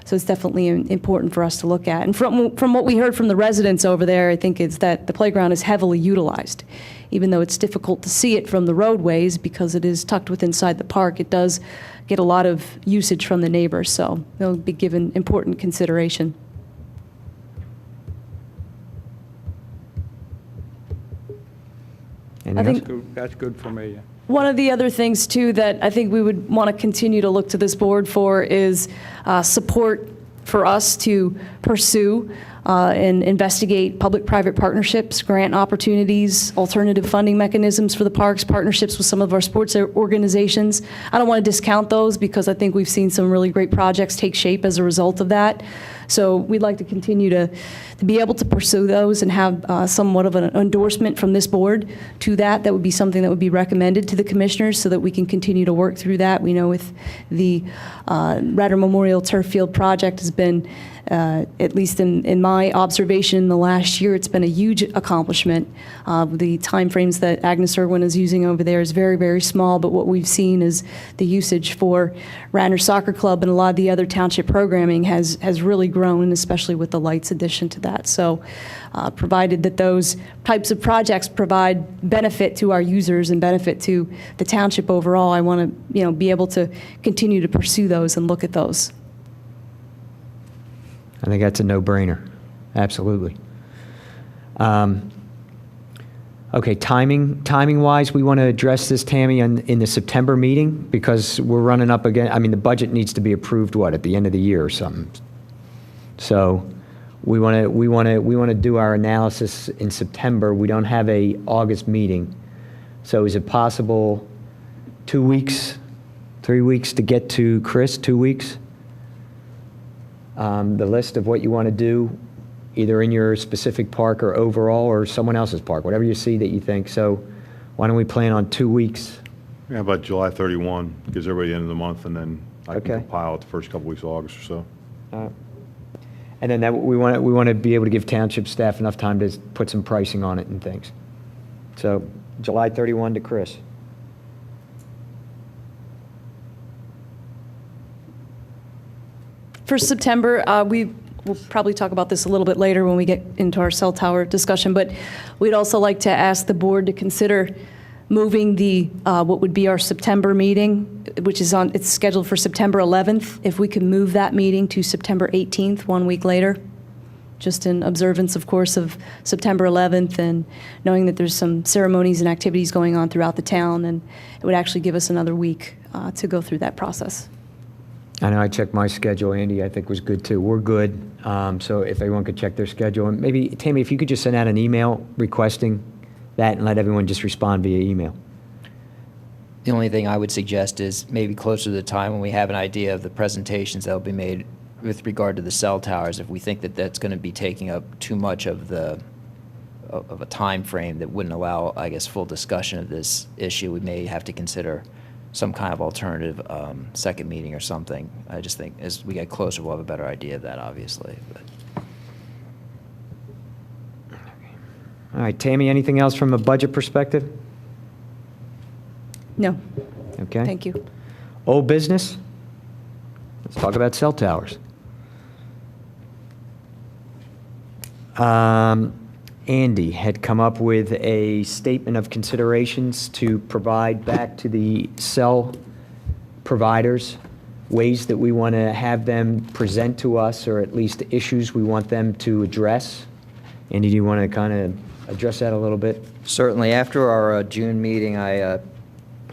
So it's definitely important for us to look at. And from what we heard from the residents over there, I think it's that the playground is heavily utilized. Even though it's difficult to see it from the roadways because it is tucked within inside the park, it does get a lot of usage from the neighbors, so they'll be given important consideration. That's good for me. One of the other things, too, that I think we would want to continue to look to this board for is support for us to pursue and investigate public-private partnerships, grant opportunities, alternative funding mechanisms for the parks, partnerships with some of our sports organizations. I don't want to discount those because I think we've seen some really great projects take shape as a result of that. So we'd like to continue to be able to pursue those and have somewhat of an endorsement from this board to that. That would be something that would be recommended to the commissioners so that we can continue to work through that. We know with the Radnor Memorial Turf Field project has been, at least in my observation in the last year, it's been a huge accomplishment. The timeframes that Agnes Irwin is using over there is very, very small, but what we've seen is the usage for Radnor Soccer Club and a lot of the other township programming has really grown, especially with the lights addition to that. So provided that those types of projects provide benefit to our users and benefit to the township overall, I want to be able to continue to pursue those and look at those. I think that's a no-brainer. Absolutely. Okay, timing-wise, we want to address this, Tammy, in the September meeting because we're running up again. I mean, the budget needs to be approved, at the end of the year or something. So we want to do our analysis in September. We don't have a August meeting. So is it possible 2 weeks, 3 weeks to get to Chris, 2 weeks? The list of what you want to do, either in your specific park or overall or someone else's park, whatever you see that you think. So why don't we plan on 2 weeks? Yeah, about July 31, gives everybody the end of the month, and then I can Okay. compile it the first couple weeks of August or so. And then we want to be able to give township staff enough time to put some pricing on it and things. So July 31 to Chris. For September, we'll probably talk about this a little bit later when we get into our cell tower discussion, but we'd also like to ask the board to consider moving the, what would be our September meeting, which is it's scheduled for September 11th. If we could move that meeting to September 18th, 1 week later, just in observance, of course, of September 11th and knowing that there's some ceremonies and activities going on throughout the town, and it would actually give us another week to go through that process. I know I checked my schedule. Andy, I think, was good, too. We're good. So if everyone could check their schedule. And maybe, Tammy, if you could just send out an email requesting that and let everyone just respond via email. The only thing I would suggest is maybe closer to the time when we have an idea of the presentations that will be made with regard to the cell towers, if we think that that's going to be taking up too much of a time frame that wouldn't allow, I guess, full discussion of this issue, we may have to consider some kind of alternative second meeting or something. I just think as we get closer, we'll have a better idea of that, obviously. But. All right, Tammy, anything else from a budget perspective? No. Okay. Thank you. Old business? Let's talk about cell towers. Andy had come up with a statement of considerations to provide back to the cell providers, ways that we want to have them present to us, or at least issues we want them to address. Andy, do you want to kind of address that a little bit? Certainly. After our June meeting, I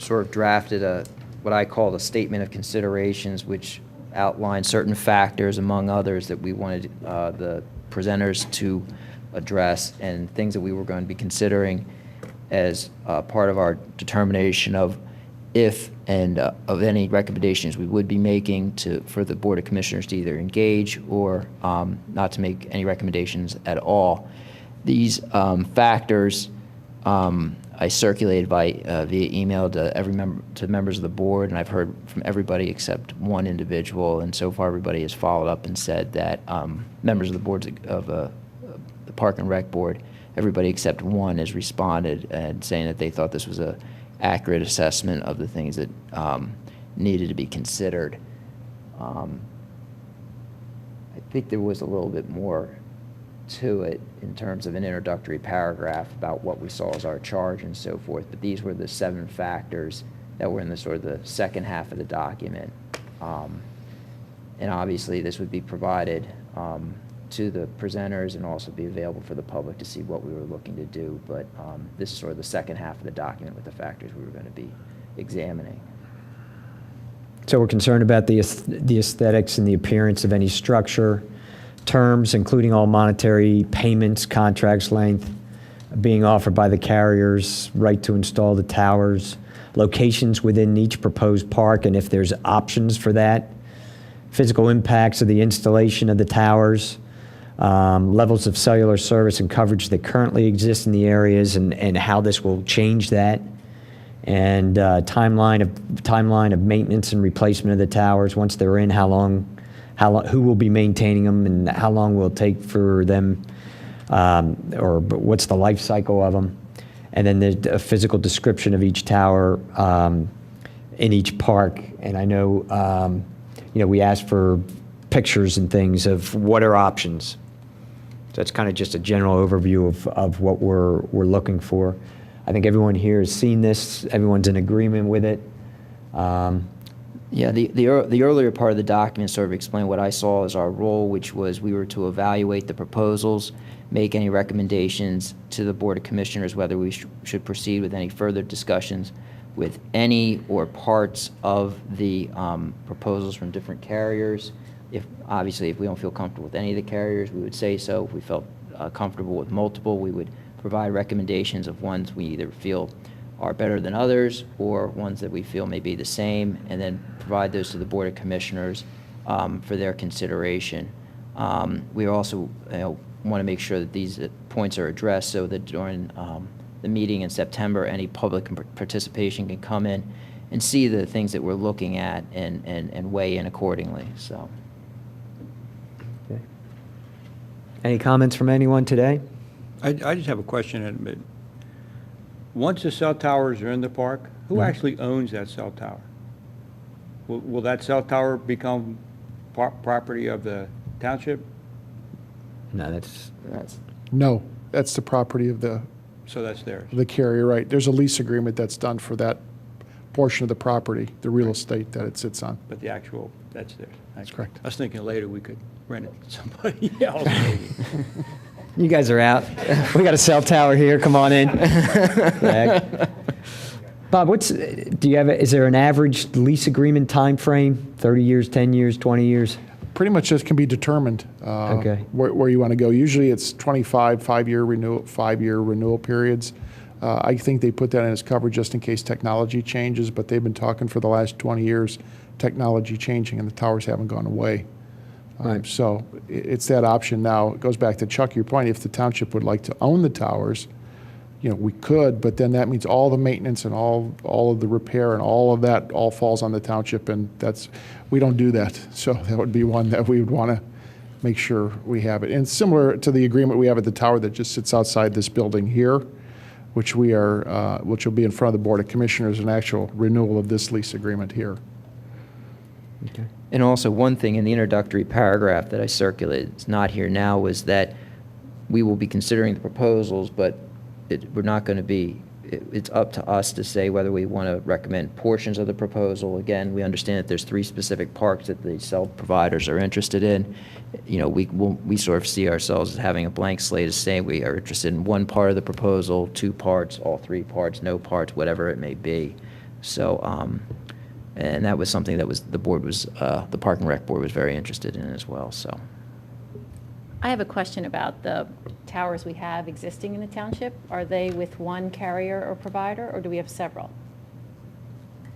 sort of drafted what I call a statement of considerations, which outlined certain factors, among others, that we wanted the presenters to address and things that we were going to be considering as part of our determination of if and of any recommendations we would be making for the Board of Commissioners to either engage or not to make any recommendations at all. These factors I circulated via email to to members of the board, and I've heard from everybody except one individual, and so far everybody has followed up and said that members of the boards of the Park and Rec Board, everybody except one has responded and saying that they thought this was a accurate assessment of the things that needed to be considered. I think there was a little bit more to it in terms of an introductory paragraph about what we saw as our charge and so forth, but these were the 7 factors that were in the sort of the second half of the document. And obviously this would be provided to the presenters and also be available for the public to see what we were looking to do, but this is sort of the second half of the document with the factors we were going to be examining. So we're concerned about the aesthetics and the appearance of any structure, terms, including all monetary payments, contracts length, being offered by the carriers, right to install the towers, locations within each proposed park, and if there's options for that, physical impacts of the installation of the towers, levels of cellular service and coverage that currently exist in the areas, and how this will change that, and timeline of maintenance and replacement of the towers once they're in, who will be maintaining them, and how long will it take for them, or what's the life cycle of them, and then there's a physical description of each tower in each park. And I know, we asked for pictures and things of what are options. So that's kind of just a general overview of what we're looking for. I think everyone here has seen this. Everyone's in agreement with it. Yeah, the earlier part of the document sort of explained what I saw as our role, which was we were to evaluate the proposals, make any recommendations to the Board of Commissioners, whether we should proceed with any further discussions with any or parts of the proposals from different carriers. Obviously, if we don't feel comfortable with any of the carriers, we would say so. If we felt comfortable with multiple, we would provide recommendations of ones we either feel are better than others, or ones that we feel may be the same, and then provide those to the Board of Commissioners for their consideration. We also want to make sure that these points are addressed so that during the meeting in September, any public participation can come in and see the things that we're looking at and weigh in accordingly. So, okay. Any comments from anyone today? I just have a question. Once the cell towers are in the park, who actually owns that cell tower? Will that cell tower become property of the township? No, that's No, that's the property of So that's theirs. the carrier, right? There's a lease agreement that's done for that portion of the property, the real estate that it sits on. But the actual, that's theirs. That's correct. I was thinking later we could rent it to somebody else maybe. You guys are out. We got a cell tower here. Come on in. Bob, is there an average lease agreement time frame? 30 years, 10 years, 20 years? Pretty much just can be determined Okay. where you want to go. Usually it's 25, 5-year renewal periods. I think they put that in as coverage just in case technology changes, but they've been talking for the last 20 years, technology changing, and the towers haven't gone away. Right. So it's that option now. It goes back to Chuck, your point, if the township would like to own the towers, we could, but then that means all the maintenance and all of the repair and all of that all falls on the township, and we don't do that. So that would be one that we would want to make sure we have it. And similar to the agreement we have at the tower that just sits outside this building here, which will be in front of the Board of Commissioners, an actual renewal of this lease agreement here. Okay. And also, one thing in the introductory paragraph that I circulated, it's not here now, was that we will be considering the proposals, but we're not going to be, it's up to us to say whether we want to recommend portions of the proposal. Again, we understand that there's 3 specific parks that the cell providers are interested in. We sort of see ourselves as having a blank slate as saying we are interested in one part of the proposal, 2 parts, all 3 parts, no parts, whatever it may be. So, and that was something that the Park and Rec Board was very interested in as well. So, I have a question about the towers we have existing in the township. Are they with one carrier or provider, or do we have several?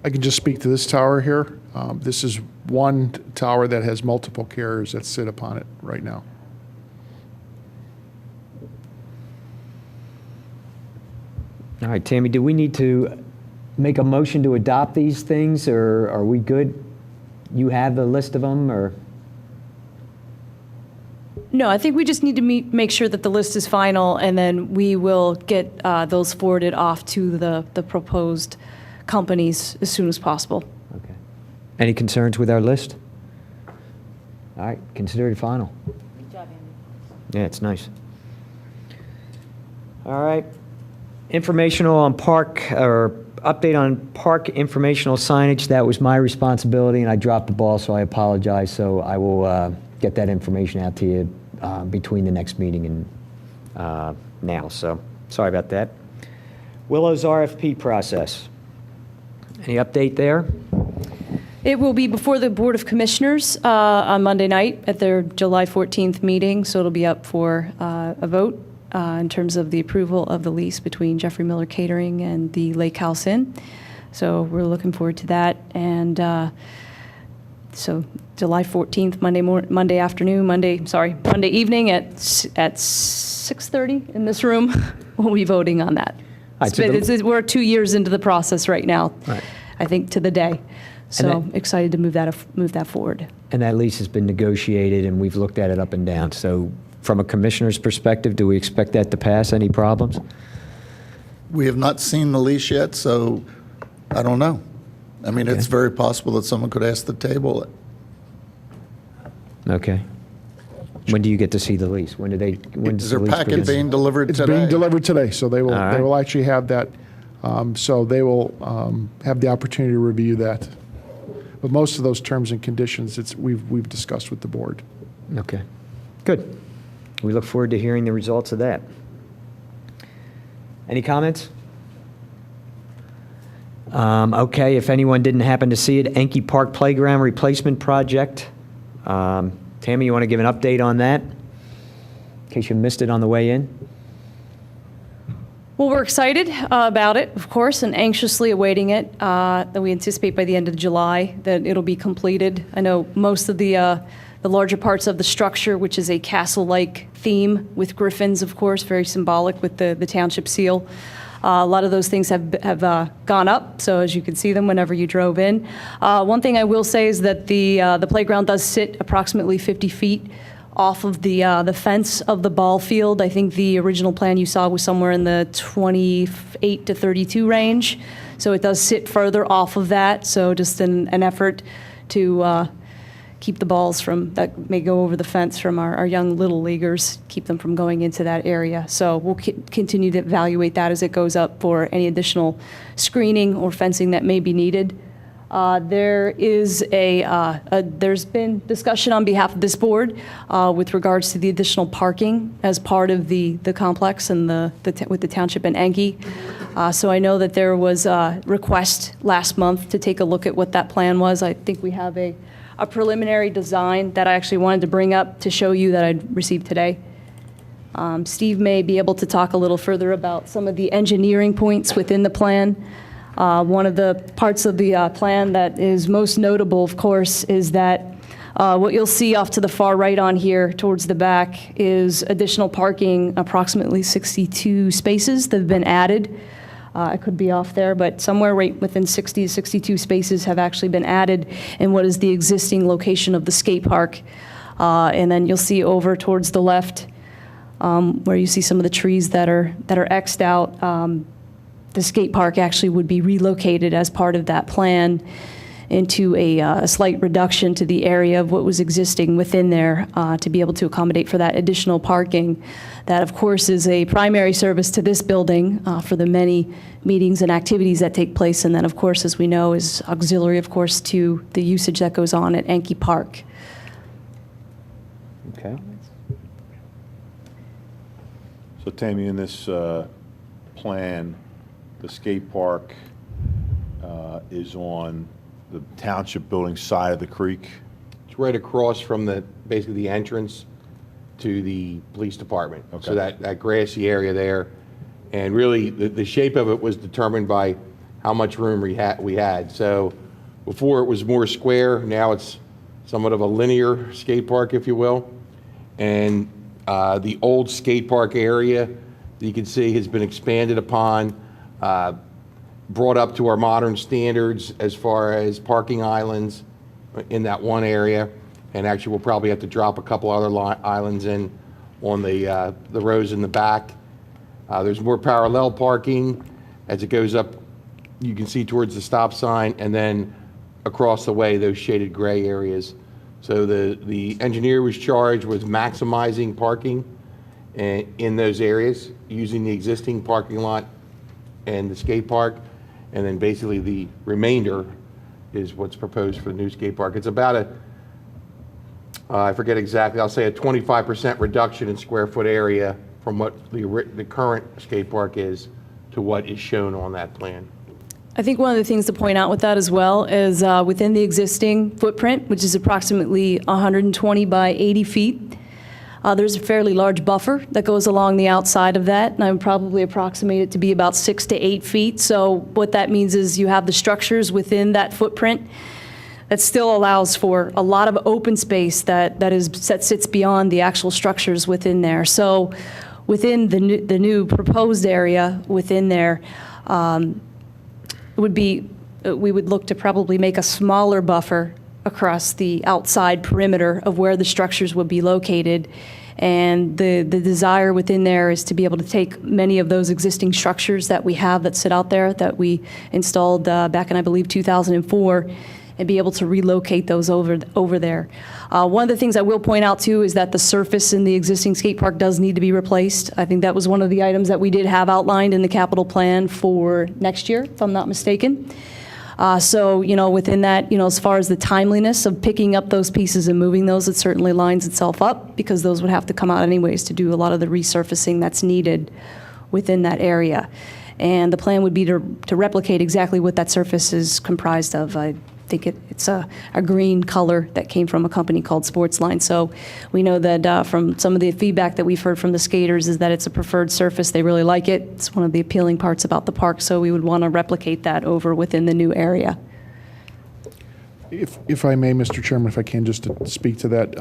I can just speak to this tower here. This is one tower that has multiple carriers that sit upon it right now. All right, Tammy, do we need to make a motion to adopt these things, or are we good? You have the list of them, or? No, I think we just need to make sure that the list is final, and then we will get those forwarded off to the proposed companies as soon as possible. Okay. Any concerns with our list? All right, consider it final. Good job, Andy. Yeah, it's nice. All right. Informational on park, or update on park informational signage. That was my responsibility, and I dropped the ball, so I apologize. So I will get that information out to you between the next meeting and now. So sorry about that. Willow's RFP process. Any update there? It will be before the Board of Commissioners on Monday night at their July 14th meeting, so it'll be up for a vote in terms of the approval of the lease between Jeffrey Miller Catering and the Lake House Inn. So we're looking forward to that. And so July 14th, Monday evening at 6:30 in this room, we'll be voting on that. Right, so We're 2 years into the process right now, Right. I think, to the day. So that- excited to move that forward. And that lease has been negotiated, and we've looked at it up and down. So from a commissioner's perspective, do we expect that to pass? Any problems? We have not seen the lease yet, so I don't know. I mean, it's very possible that someone could ask to table it. Okay. When do you get to see the lease? When does Is the their lease packet begin? being delivered It's today? being delivered today, so they All right. will actually have that. So they will have the opportunity to review that. But most of those terms and conditions, we've discussed with the board. Okay, good. We look forward to hearing the results of that. Any comments? Okay, if anyone didn't happen to see it, Enke Park Playground Replacement Project. Tammy, you want to give an update on that? In case you missed it on the way in? Well, we're excited about it, of course, and anxiously awaiting it. That we anticipate by the end of July that it'll be completed. I know most of the larger parts of the structure, which is a castle-like theme with griffins, of course, very symbolic with the township seal. A lot of those things have gone up, so as you can see them whenever you drove in. One thing I will say is that the playground does sit approximately 50 feet off of the fence of the ball field. I think the original plan you saw was somewhere in the 28 to 32 range, so it does sit further off of that. So just an effort to keep the balls that may go over the fence from our young little leaguers, keep them from going into that area. So we'll continue to evaluate that as it goes up for any additional screening or fencing that may be needed. There's been discussion on behalf of this board with regards to the additional parking as part of the complex and with the township and Enke. So I know that there was a request last month to take a look at what that plan was. I think we have a preliminary design that I actually wanted to bring up to show you that I'd received today. Steve may be able to talk a little further about some of the engineering points within the plan. One of the parts of the plan that is most notable, of course, is that what you'll see off to the far right on here towards the back is additional parking, approximately 62 spaces that have been added. I could be off there, but somewhere right within 60 to 62 spaces have actually been added in what is the existing location of the skate park. And then you'll see over towards the left where you see some of the trees that are X'd out. The skate park actually would be relocated as part of that plan into a slight reduction to the area of what was existing within there to be able to accommodate for that additional parking. That, of course, is a primary service to this building for the many meetings and activities that take place. And then, of course, as we know, is auxiliary, of course, to the usage that goes on at Enke Park. Okay. So Tammy, in this plan, the skate park is on the township building side of the creek. It's right across from basically the entrance to the police department. Okay. So that grassy area there. And really, the shape of it was determined by how much room we had. So before it was more square, now it's somewhat of a linear skate park, if you will. And the old skate park area, you can see, has been expanded upon. brought up to our modern standards as far as parking islands in that one area. And actually, we'll probably have to drop a couple other islands in on the rows in the back. There's more parallel parking as it goes up. You can see towards the stop sign, and then across the way, those shaded gray areas. So the engineer was charged with maximizing parking in those areas using the existing parking lot and the skate park. And then basically the remainder is what's proposed for the new skate park. It's about I forget exactly, I'll say a 25% reduction in square foot area from what the current skate park is to what is shown on that plan. I think one of the things to point out with that as well is within the existing footprint, which is approximately 120 by 80 feet, there's a fairly large buffer that goes along the outside of that, and I would probably approximate it to be about 6 to 8 feet. So what that means is you have the structures within that footprint that still allows for a lot of open space that sits beyond the actual structures within there. So within the new proposed area within there, we would look to probably make a smaller buffer across the outside perimeter of where the structures would be located. And the desire within there is to be able to take many of those existing structures that we have that sit out there that we installed back in, I believe, 2004, and be able to relocate those over there. One of the things I will point out, too, is that the surface in the existing skate park does need to be replaced. I think that was one of the items that we did have outlined in the capital plan for next year, if I'm not mistaken. So, within that, as far as the timeliness of picking up those pieces and moving those, it certainly lines itself up because those would have to come out anyways to do a lot of the resurfacing that's needed within that area. And the plan would be to replicate exactly what that surface is comprised of. I think it's a green color that came from a company called Sportsline. So we know that from some of the feedback that we've heard from the skaters is that it's a preferred surface. They really like it. It's one of the appealing parts about the park, so we would want to replicate that over within the new area. If I may, Mr. Chairman, if I can just to speak to that,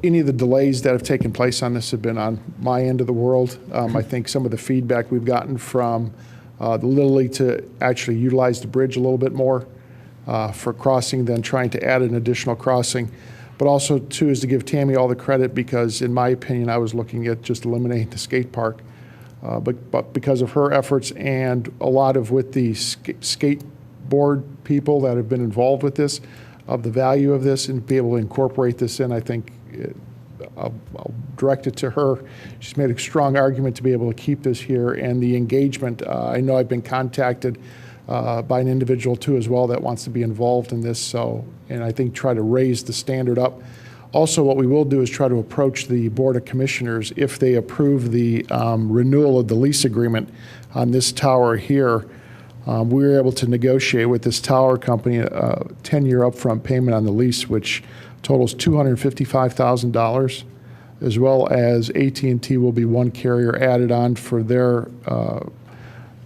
any of the delays that have taken place on this have been on my end of the world. I think some of the feedback we've gotten from the Little League to actually utilize the bridge a little bit more for crossing than trying to add an additional crossing. But also, too, is to give Tammy all the credit because, in my opinion, I was looking at just eliminating the skate park. But because of her efforts and a lot of with the skateboard people that have been involved with this, of the value of this and be able to incorporate this in, I think I'll direct it to her. She's made a strong argument to be able to keep this here, and the engagement. I know I've been contacted by an individual too as well that wants to be involved in this. So, and I think try to raise the standard up. Also, what we will do is try to approach the Board of Commissioners if they approve the renewal of the lease agreement on this tower here. We were able to negotiate with this tower company a 10-year upfront payment on the lease, which totals $255,000, as well as AT&T will be one carrier added on for their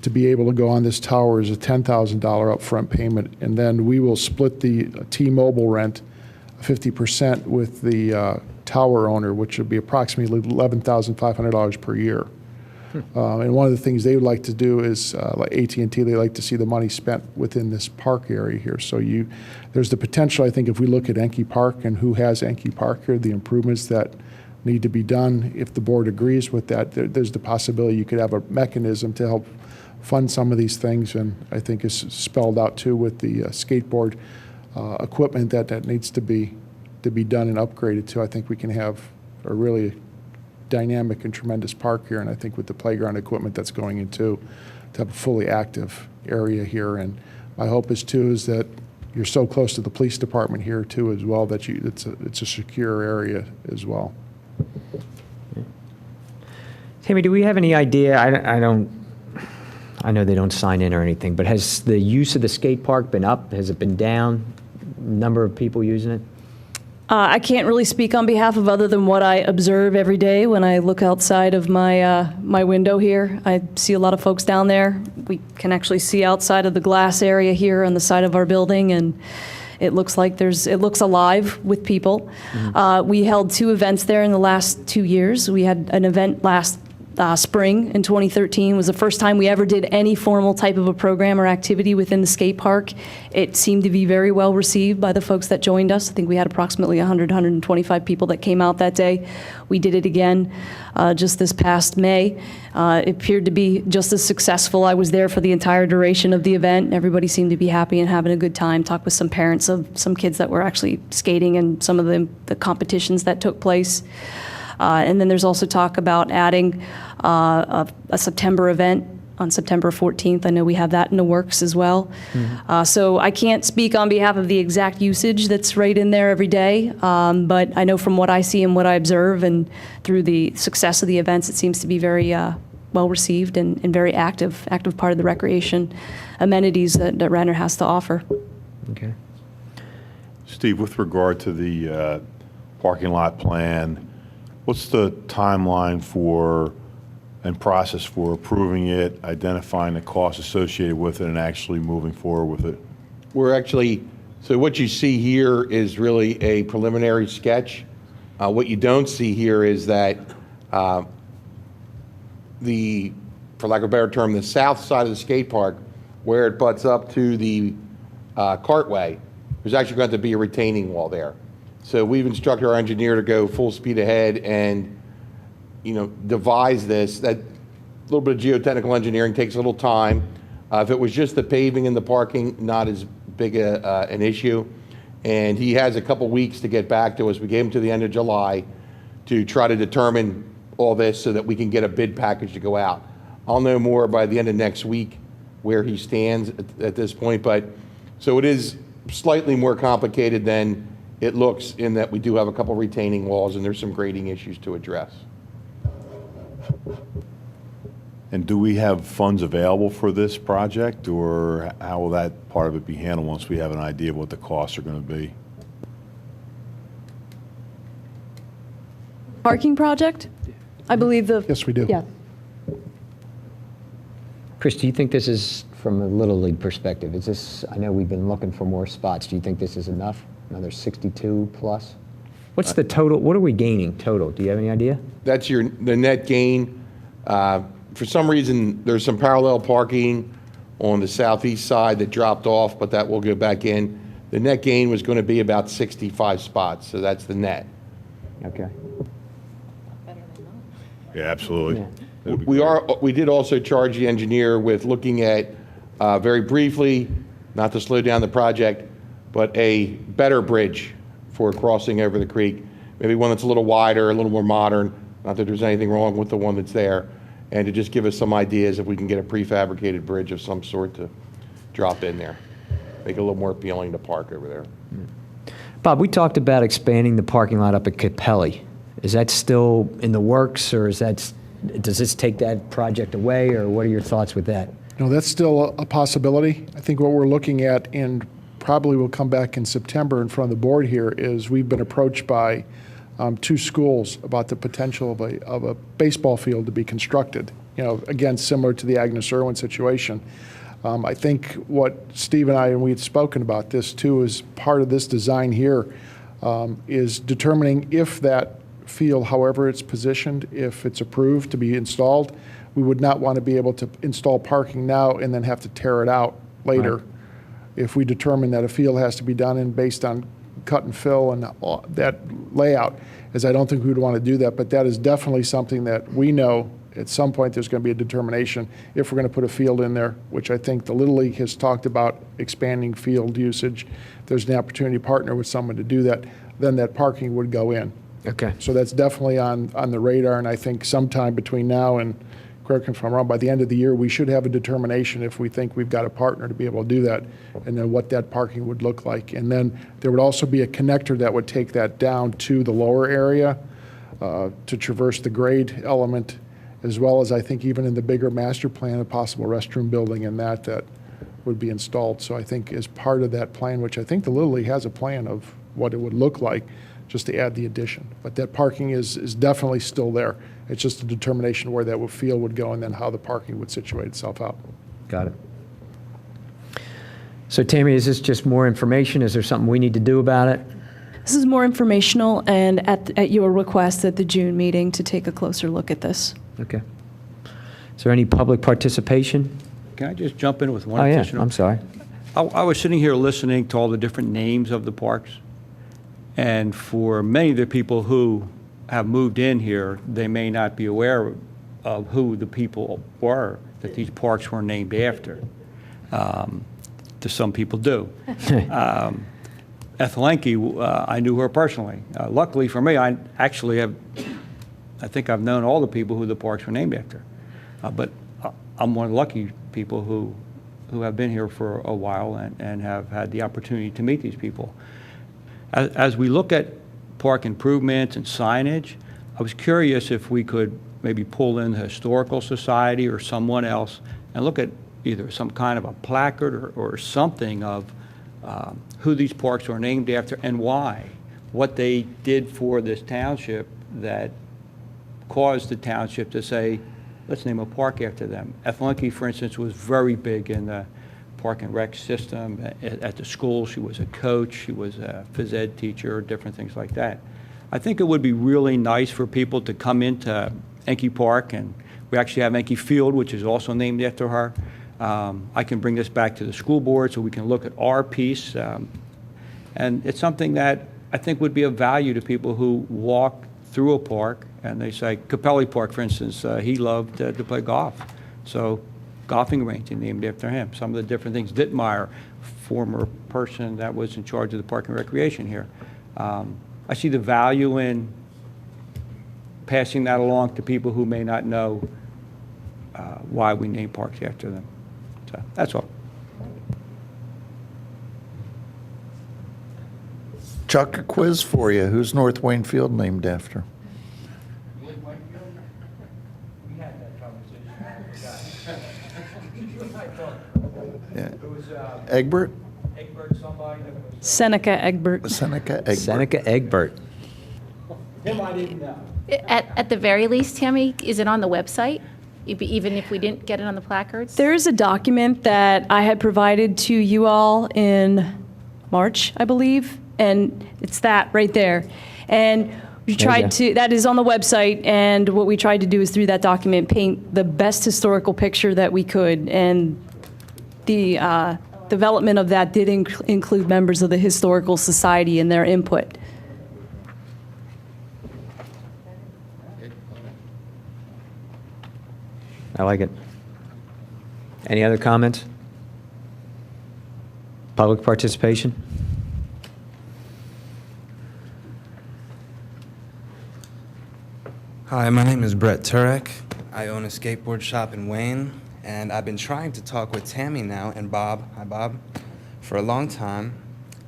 to be able to go on this tower is a $10,000 upfront payment, and then we will split the T-Mobile rent 50% with the tower owner, which would be approximately $11,500 per year. And one of the things they would like to do is, like AT&T, they like to see the money spent within this park area here. So there's the potential, I think, if we look at Enke Park and who has Enke Park here, the improvements that need to be done, if the board agrees with that, there's the possibility you could have a mechanism to help fund some of these things, and I think is spelled out too with the skateboard equipment that needs to be done and upgraded to. I think we can have a really dynamic and tremendous park here, and I think with the playground equipment that's going into to have a fully active area here. And my hope is that you're so close to the police department here too as well that it's a secure area as well. Tammy, do we have any idea? I know they don't sign in or anything, but has the use of the skate park been up? Has it been down? Number of people using it? I can't really speak on behalf of other than what I observe every day when I look outside of my my window here. I see a lot of folks down there. We can actually see outside of the glass area here on the side of our building, and it looks like it looks alive with people. Mm-hmm. We held 2 events there in the last 2 years. We had an event last spring in 2013 was the first time we ever did any formal type of a program or activity within the skate park. It seemed to be very well received by the folks that joined us. I think we had approximately 125 people that came out that day. We did it again just this past May. It appeared to be just as successful. I was there for the entire duration of the event. Everybody seemed to be happy and having a good time. Talked with some parents of some kids that were actually skating and some of the competitions that took place. And then there's also talk about adding a September event on September 14th. I know we have that in the works as well. So I can't speak on behalf of the exact usage that's right in there every day, but I know from what I see and what I observe and through the success of the events, it seems to be very well received and very active part of the recreation amenities that Radnor has to offer. Okay. Steve, with regard to the parking lot plan, what's the timeline for and process for approving it, identifying the costs associated with it, and actually moving forward with it? We're actually, so what you see here is really a preliminary sketch. What you don't see here is that for lack of a better term, the south side of the skate park, where it butts up to the cartway, there's actually going to be a retaining wall there. So we've instructed our engineer to go full speed ahead and, devise this. That little bit of geotechnical engineering takes a little time. If it was just the paving and the parking, not as big an issue. And he has a couple weeks to get back to us. We gave him to the end of July to try to determine all this so that we can get a bid package to go out. I'll know more by the end of next week where he stands at this point. But so it is slightly more complicated than it looks, in that we do have a couple retaining walls and there's some grading issues to address. And do we have funds available for this project, or how will that part of it be handled once we have an idea of what the costs are going to be? Parking project? I believe Yes, we do. Yeah. Chris, do you think this is, from a Little League perspective, is this, I know we've been looking for more spots. Do you think this is enough? Another 62 plus? What's the total, what are we gaining total? Do you have any idea? That's the net gain. For some reason, there's some parallel parking on the southeast side that dropped off, but that will go back in. The net gain was going to be about 65 spots, so that's the net. Okay. Yeah, absolutely. Yeah. We did also charge the engineer with looking at, very briefly, not to slow down the project, but a better bridge for crossing over the creek. Maybe one that's a little wider, a little more modern, not that there's anything wrong with the one that's there, and to just give us some ideas if we can get a prefabricated bridge of some sort to drop in there. Make it a little more appealing to park over there. Bob, we talked about expanding the parking lot up at Capelli. Is that still in the works, or does this take that project away, or what are your thoughts with that? No, that's still a possibility. I think what we're looking at, and probably will come back in September in front of the board here, is we've been approached by two schools about the potential of a baseball field to be constructed. Again, similar to the Agnes Irwin situation. I think what Steve and we had spoken about this too, is part of this design here is determining if that field, however it's positioned, if it's approved to be installed, we would not want to be able to install parking now and then have to tear it out later. Right. If we determine that a field has to be done in based on cut and fill and that layout, as I don't think we would want to do that, but that is definitely something that we know at some point there's going to be a determination if we're going to put a field in there, which I think the Little League has talked about expanding field usage. If there's an opportunity to partner with someone to do that, then that parking would go in. Okay. So that's definitely on the radar, and I think sometime between now and, correct me if I'm wrong, by the end of the year, we should have a determination if we think we've got a partner to be able to do that, and then what that parking would look like. And then there would also be a connector that would take that down to the lower area to traverse the grade element, as well as I think even in the bigger master plan, a possible restroom building and that would be installed. So I think as part of that plan, which I think the Little League has a plan of what it would look like, just to add the addition. But that parking is definitely still there. It's just a determination where that field would go and then how the parking would situate itself out. Got it. So Tammy, is this just more information? Is there something we need to do about it? This is more informational and at your request at the June meeting to take a closer look at this. Okay. Is there any public participation? Can I just jump in with one Oh, yeah, additional? I'm sorry. I was sitting here listening to all the different names of the parks, and for many of the people who have moved in here, they may not be aware of who the people were that these parks were named after. To some people do. Ethel Enke, I knew her personally. Luckily for me, I think I've known all the people who the parks were named after. But I'm one of the lucky people who have been here for a while and have had the opportunity to meet these people. As we look at park improvements and signage, I was curious if we could maybe pull in the Historical Society or someone else and look at either some kind of a placard or something of who these parks are named after and why, what they did for this township that caused the township to say, let's name a park after them. Ethel Enke, for instance, was very big in the park and rec system. At the school, she was a coach, she was a phys ed teacher, different things like that. I think it would be really nice for people to come into Enke Park, and we actually have Enke Field, which is also named after her. I can bring this back to the school board so we can look at our piece. And it's something that I think would be of value to people who walk through a park and they say, Capelli Park, for instance, he loved to play golf. So golfing range named after him. Some of the different things. Dittmeyer, former person that was in charge of the park and recreation here. I see the value in passing that along to people who may not know why we name parks after them. So that's all. Chuck, a quiz for you. Who's North Wayne Field named after? Yeah. Egbert? Egbert, somebody that was... Seneca Egbert. Seneca Egbert. Seneca Egbert. Him I didn't know. At the very least, Tammy, is it on the website? Even if we didn't get it on the placards? There is a document that I had provided to you all in March, I believe, and it's that right there. And we tried to, that is on the website, and what we tried to do is through that document paint the best historical picture that we could. And the development of that did include members of the Historical Society and their input. I like it. Any other comments? Public participation? Hi, my name is Brett Turek. I own a skateboard shop in Wayne, and I've been trying to talk with Tammy now and Bob, hi Bob, for a long time.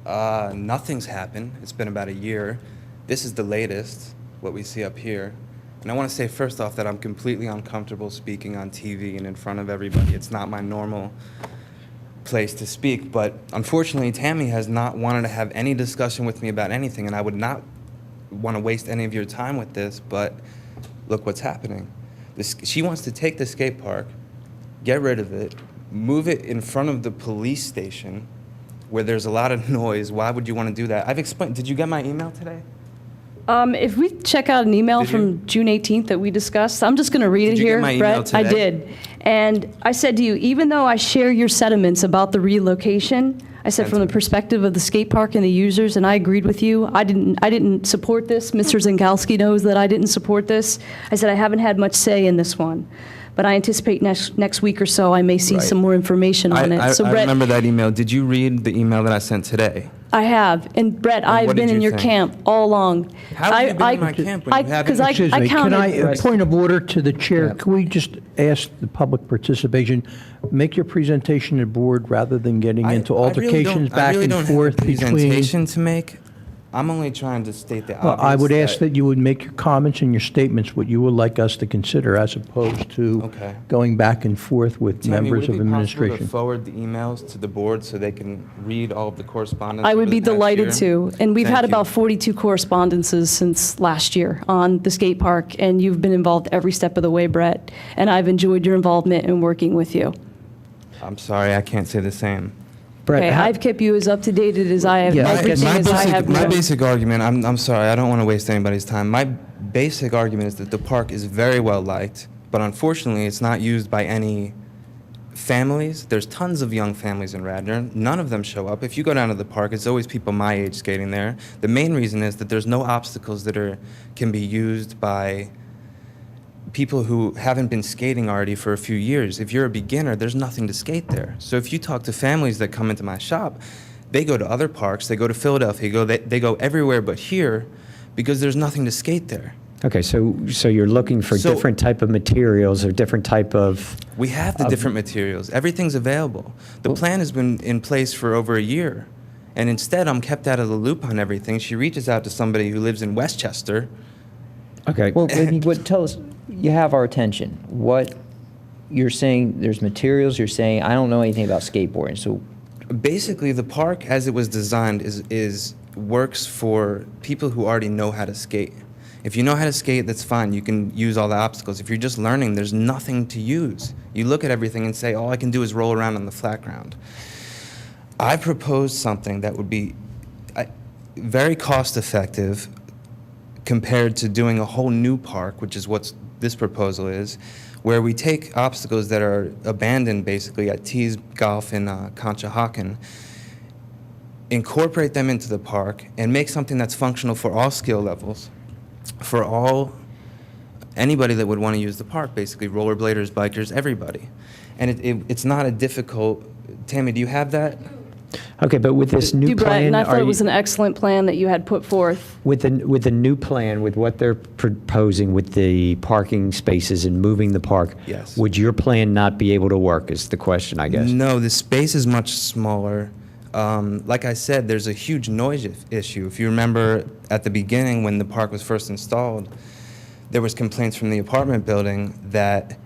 Nothing's happened. It's been about a year. This is the latest, what we see up here. And I want to say first off that I'm completely uncomfortable speaking on TV and in front of everybody. It's not my normal place to speak, but unfortunately Tammy has not wanted to have any discussion with me about anything, and I would not want to waste any of your time with this, but look what's happening. She wants to take the skate park, get rid of it, move it in front of the police station where there's a lot of noise. Why would you want to do that? I've explained. Did you get my email today? If we check out an email Did you? from June 18th that we discussed, I'm just going to read Did it you get here, my email Brett. I today? did. And I said to you, even though I share your sentiments about the relocation, I said from the perspective of the skate park and the users, and I agreed with you. I didn't support this. Mr. Zingalski knows that I didn't support this. I said I haven't had much say in this one. But I anticipate next week or so I may see some more information on it. So I Brett, remember that email. Did you read the email that I sent today? I have. And Brett, I've what been did in you your think? camp all along. How have you been in my camp when you haven't? Because I Excuse me, counted. can I, a point of order to the chair, can we just ask the public participation, make your presentation to the board rather than getting into altercations back and forth I really don't have a between... presentation to make. I'm only trying to state the Well, obvious. I would ask that you would make your comments and your statements what you would like us to consider as opposed to Okay. going back and forth with Tammy, members of would it be possible administration. to forward the emails to the board so they can read all of the correspondence? I would over be the past delighted year? to. And we've Thank had you. about 42 correspondences since last year on the skate park, and you've been involved every step of the way, Brett. And I've enjoyed your involvement in working with you. I'm sorry, I can't say the same. Brett, Okay, how- I've kept you as up to date as I have, Yeah, I guess everything as I have My known. basic argument, I'm sorry, I don't want to waste anybody's time. My basic argument is that the park is very well liked. but unfortunately, it's not used by any families. There's tons of young families in Radnor. None of them show up. If you go down to the park, it's always people my age skating there. The main reason is that there's no obstacles that can be used by people who haven't been skating already for a few years. If you're a beginner, there's nothing to skate there. So if you talk to families that come into my shop, they go to other parks, they go to Philadelphia, they go everywhere but here because there's nothing to skate there. Okay, so you're looking for different type of materials or different type of... We have the different materials. Everything's available. The plan has been in place for over a year, and instead I'm kept out of the loop on everything. She reaches out to somebody who lives in Westchester. Okay. Well, tell us, you have our attention. What you're saying, there's materials, you're saying, I don't know anything about skateboarding, so... Basically, the park, as it was designed, works for people who already know how to skate. If you know how to skate, that's fine. You can use all the obstacles. If you're just learning, there's nothing to use. You look at everything and say, all I can do is roll around on the flat ground. I proposed something that would be very cost-effective compared to doing a whole new park, which is what this proposal is, where we take obstacles that are abandoned, basically, at Tees Golf in Conshohocken, incorporate them into the park, and make something that's functional for all skill levels, for anybody that would want to use the park, basically, rollerbladers, bikers, everybody. And it's not a difficult... Tammy, do you have that? Okay, but with this new plan... I thought it was an excellent plan that you had put forth. With the new plan, with what they're proposing with the parking spaces and moving the park, Yes. would your plan not be able to work, is the question, I guess? No, the space is much smaller. Like I said, there's a huge noise issue. If you remember at the beginning when the park was first installed, there was complaints from the apartment building that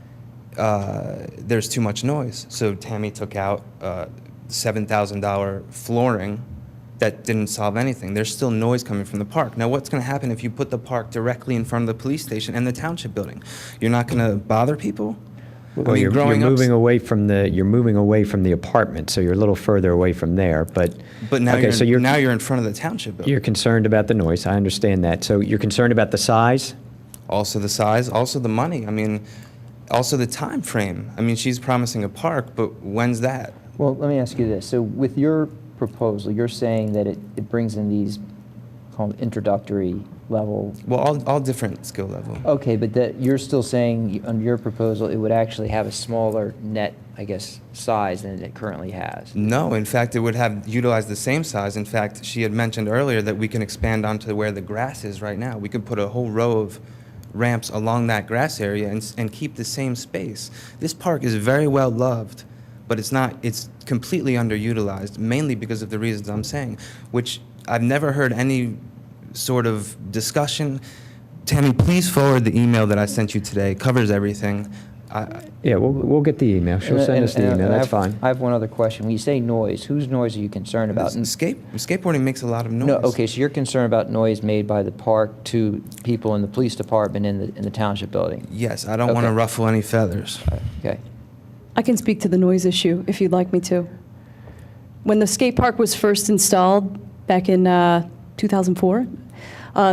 there's too much noise. So Tammy took out $7,000 flooring that didn't solve anything. There's still noise coming from the park. Now, what's going to happen if you put the park directly in front of the police station and the township building? You're not going to bother people? Well, you're moving away from the apartment, so you're a little further away from there. But now, okay, now you're in front of the township building. You're concerned about the noise. I understand that. So you're concerned about the size? Also the size, also the money. I mean, also the time frame. I mean, she's promising a park, but when's that? Well, let me ask you this. So with your proposal, you're saying that it brings in these called introductory level... Well, all different skill level. Okay, but that you're still saying on your proposal it would actually have a smaller net, I guess, size than it currently has. No, in fact, it would have utilized the same size. In fact, she had mentioned earlier that we can expand onto where the grass is right now. We could put a whole row of ramps along that grass area and keep the same space. This park is very well loved, but it's completely underutilized, mainly because of the reasons I'm saying, which I've never heard any sort of discussion. Tammy, please forward the email that I sent you today. It covers everything. Yeah, we'll get the email. She'll send us the email. That's fine. I have one other question. When you say noise, whose noise are you concerned about? Skateboarding makes a lot of noise. No, okay, so you're concerned about noise made by the park to people in the police department in the township building? Yes, I don't want to ruffle any feathers. Okay. I can speak to the noise issue if you'd like me to. When the skate park was first installed back in 2004,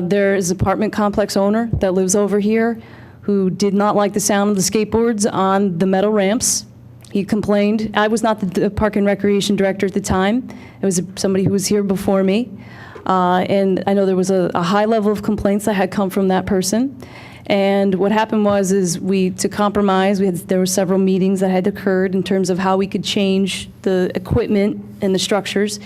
there is an apartment complex owner that lives over here who did not like the sound of the skateboards on the metal ramps. He complained. I was not the Park and Recreation Director at the time. It was somebody who was here before me. And I know there was a high level of complaints that had come from that person. And what happened was to compromise, there were several meetings that had occurred in terms of how we could change the equipment and the structures.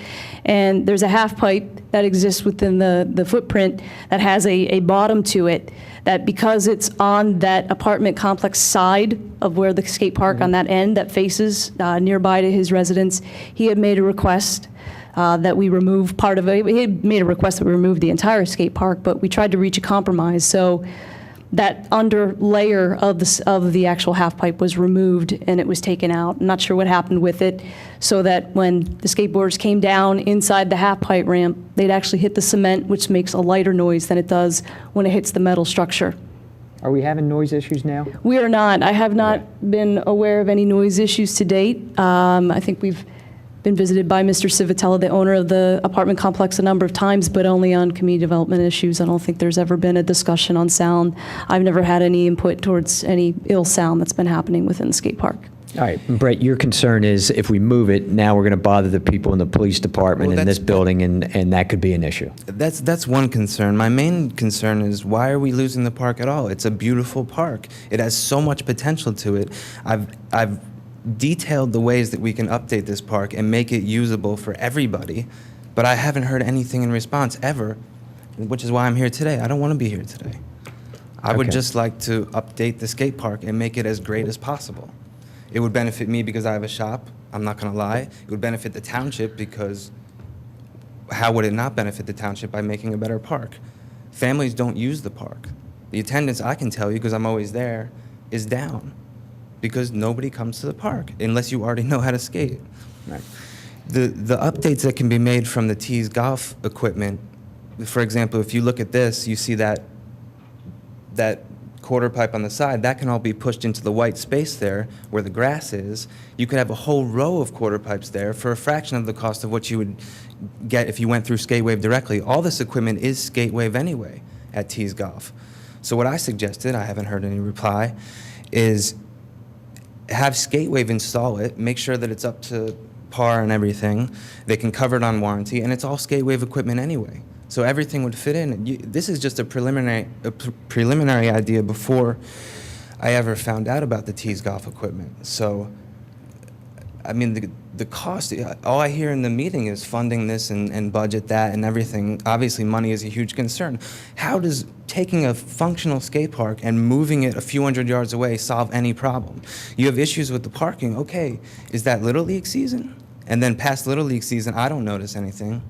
And there's a half pipe that exists within the footprint that has a bottom to it, that because it's on that apartment complex side of where the skate park on that end that faces nearby to his residence, he had made a request that we remove part of it. He had made a request that we remove the entire skate park, but we tried to reach a compromise. So that under layer of the actual half pipe was removed and it was taken out. I'm not sure what happened with it, so that when the skateboarders came down inside the half pipe ramp, they'd actually hit the cement, which makes a lighter noise than it does when it hits the metal structure. Are we having noise issues now? We are not. I have not been aware of any noise issues to date. I think been visited by Mr. Civitella, the owner of the apartment complex, a number of times, but only on community development issues. I don't think there's ever been a discussion on sound. I've never had any input towards any ill sound that's been happening within the skate park. All right, Brett, your concern is if we move it, now we're going to bother the people in the police department Well, in this that's- building, and that could be an issue. That's one concern. My main concern is why are we losing the park at all? It's a beautiful park. It has so much potential to it. I've detailed the ways that we can update this park and make it usable for everybody, but I haven't heard anything in response ever, which is why I'm here today. I don't want to be here today. I would Okay. just like to update the skate park and make it as great as possible. It would benefit me because I have a shop, I'm not going to lie. It would benefit the township because how would it not benefit the township by making a better park? Families don't use the park. The attendance, I can tell you because I'm always there, is down because nobody comes to the park unless you already know how to skate. Right. The updates that can be made from the tees golf equipment, for example, if you look at this, you see that quarter pipe on the side, that can all be pushed into the white space there where the grass is. You could have a whole row of quarter pipes there for a fraction of the cost of what you would get if you went through Skatewave directly. All this equipment is Skatewave anyway at Tees Golf. So what I suggested, I haven't heard any reply, is have Skatewave install it, make sure that it's up to par and everything. They can cover it on warranty, and it's all Skatewave equipment anyway. So everything would fit in. This is just a preliminary idea before I ever found out about the Tees Golf equipment. So, I mean, the cost, all I hear in the meeting is funding this and budget that and everything. Obviously, money is a huge concern. How does taking a functional skate park and moving it a few hundred yards away solve any problem? You have issues with the parking. Okay, is that Little League season? And then past Little League season, I don't notice anything.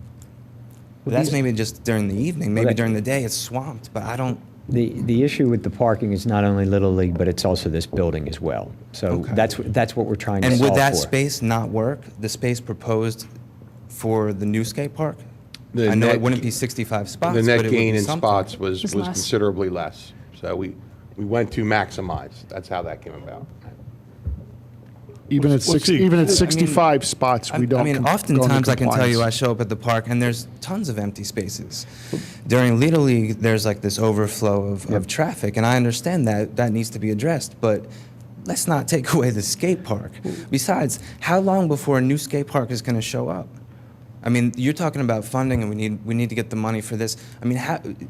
That's maybe just during the evening. Maybe during the day it's swamped, but I don't. The issue with the parking is not only Little League, but it's also this building as well. So Okay. that's what we're trying to And solve would that for. space not work? The space proposed for the new skate park? The I know net- it wouldn't be 65 spots. The but net it would gain be in something. spots was It's less. considerably less. So we went to maximize. That's how that came about. Even at Let's see. 65 spots, we don't. I mean, go into oftentimes I can tell you I compliance. show up at the park and there's tons of empty spaces. During Little League, there's like this overflow of traffic, and I understand that needs to be addressed, but let's not take away the skate park. Besides, how long before a new skate park is going to show up? I mean, you're talking about funding, and we need to get the money for this. I mean,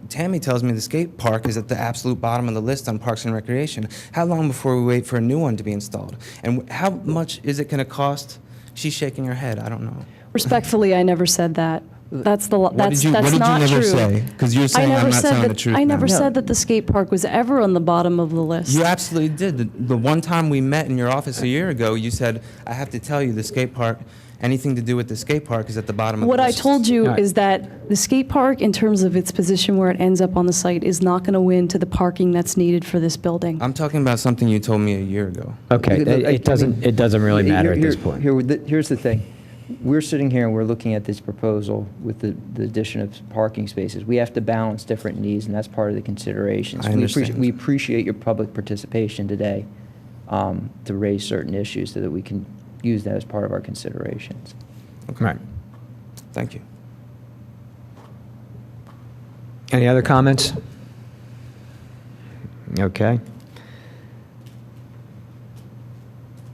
Tammy tells me the skate park is at the absolute bottom of the list on Parks and Recreation. How long before we wait for a new one to be installed? And how much is it going to cost? She's shaking her head. I don't know. Respectfully, I never said that. That's not what did you never true. say? Because you're saying I'm not telling the truth I never now. said that the skate park was ever on the bottom of the list. You absolutely did. The one time we met in your office a year ago, you said, I have to tell you the skate park, anything to do with the skate park is at the bottom of What the I list. told you All right. is that the skate park, in terms of its position where it ends up on the site, is not going to win to the parking that's needed for this building. I'm talking about something you told me a year ago. Okay, it doesn't really matter at this point. Here's the thing. We're sitting here and we're looking at this proposal with the addition of parking spaces. We have to balance different needs, and that's part of the considerations. I understand. We appreciate your public participation today to raise certain issues so that we can use that as part of our considerations. Right. Thank you. Any other comments? Okay.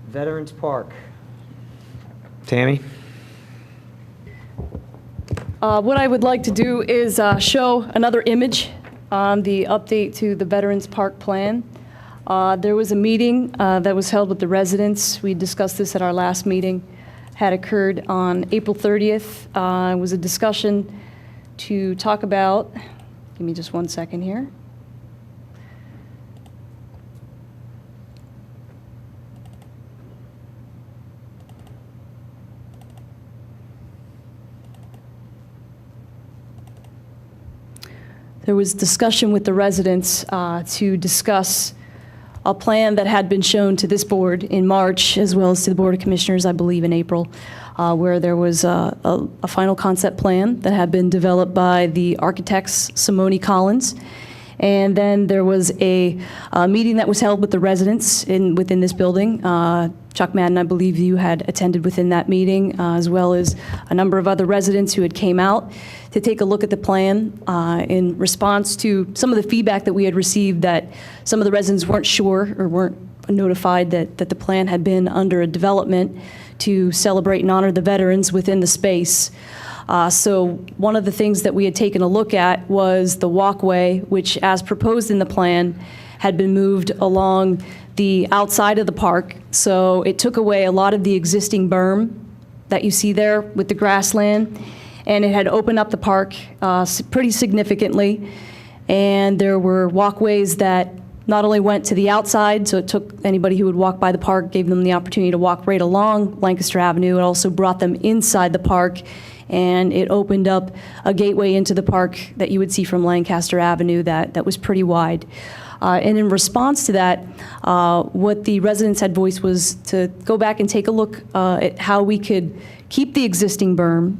Veterans Park. Tammy? What I would like to do is show another image on the update to the Veterans Park Plan. There was a meeting that was held with the residents. We discussed this at our last meeting. Had occurred on April 30th. It was a discussion to talk about, give me just 1 second here. There was discussion with the residents to discuss a plan that had been shown to this board in March, as well as to the Board of Commissioners, I believe, in April, where there was a final concept plan that had been developed by the architects Simone Collins. And then there was a meeting that was held with the residents within this building. Chuck Madden, I believe you had attended within that meeting, as well as a number of other residents who had came out to take a look at the plan in response to some of the feedback that we had received, that some of the residents weren't sure or weren't notified that the plan had been under a development to celebrate and honor the veterans within the space. So one of the things that we had taken a look at was the walkway, which, as proposed in the plan, had been moved along the outside of the park. So it took away a lot of the existing berm that you see there with the grassland, and it had opened up the park pretty significantly. And there were walkways that not only went to the outside, so it took anybody who would walk by the park, gave them the opportunity to walk right along Lancaster Avenue. It also brought them inside the park, and it opened up a gateway into the park that you would see from Lancaster Avenue that was pretty wide. And in response to that, what the residents had voiced was to go back and take a look at how we could keep the existing berm.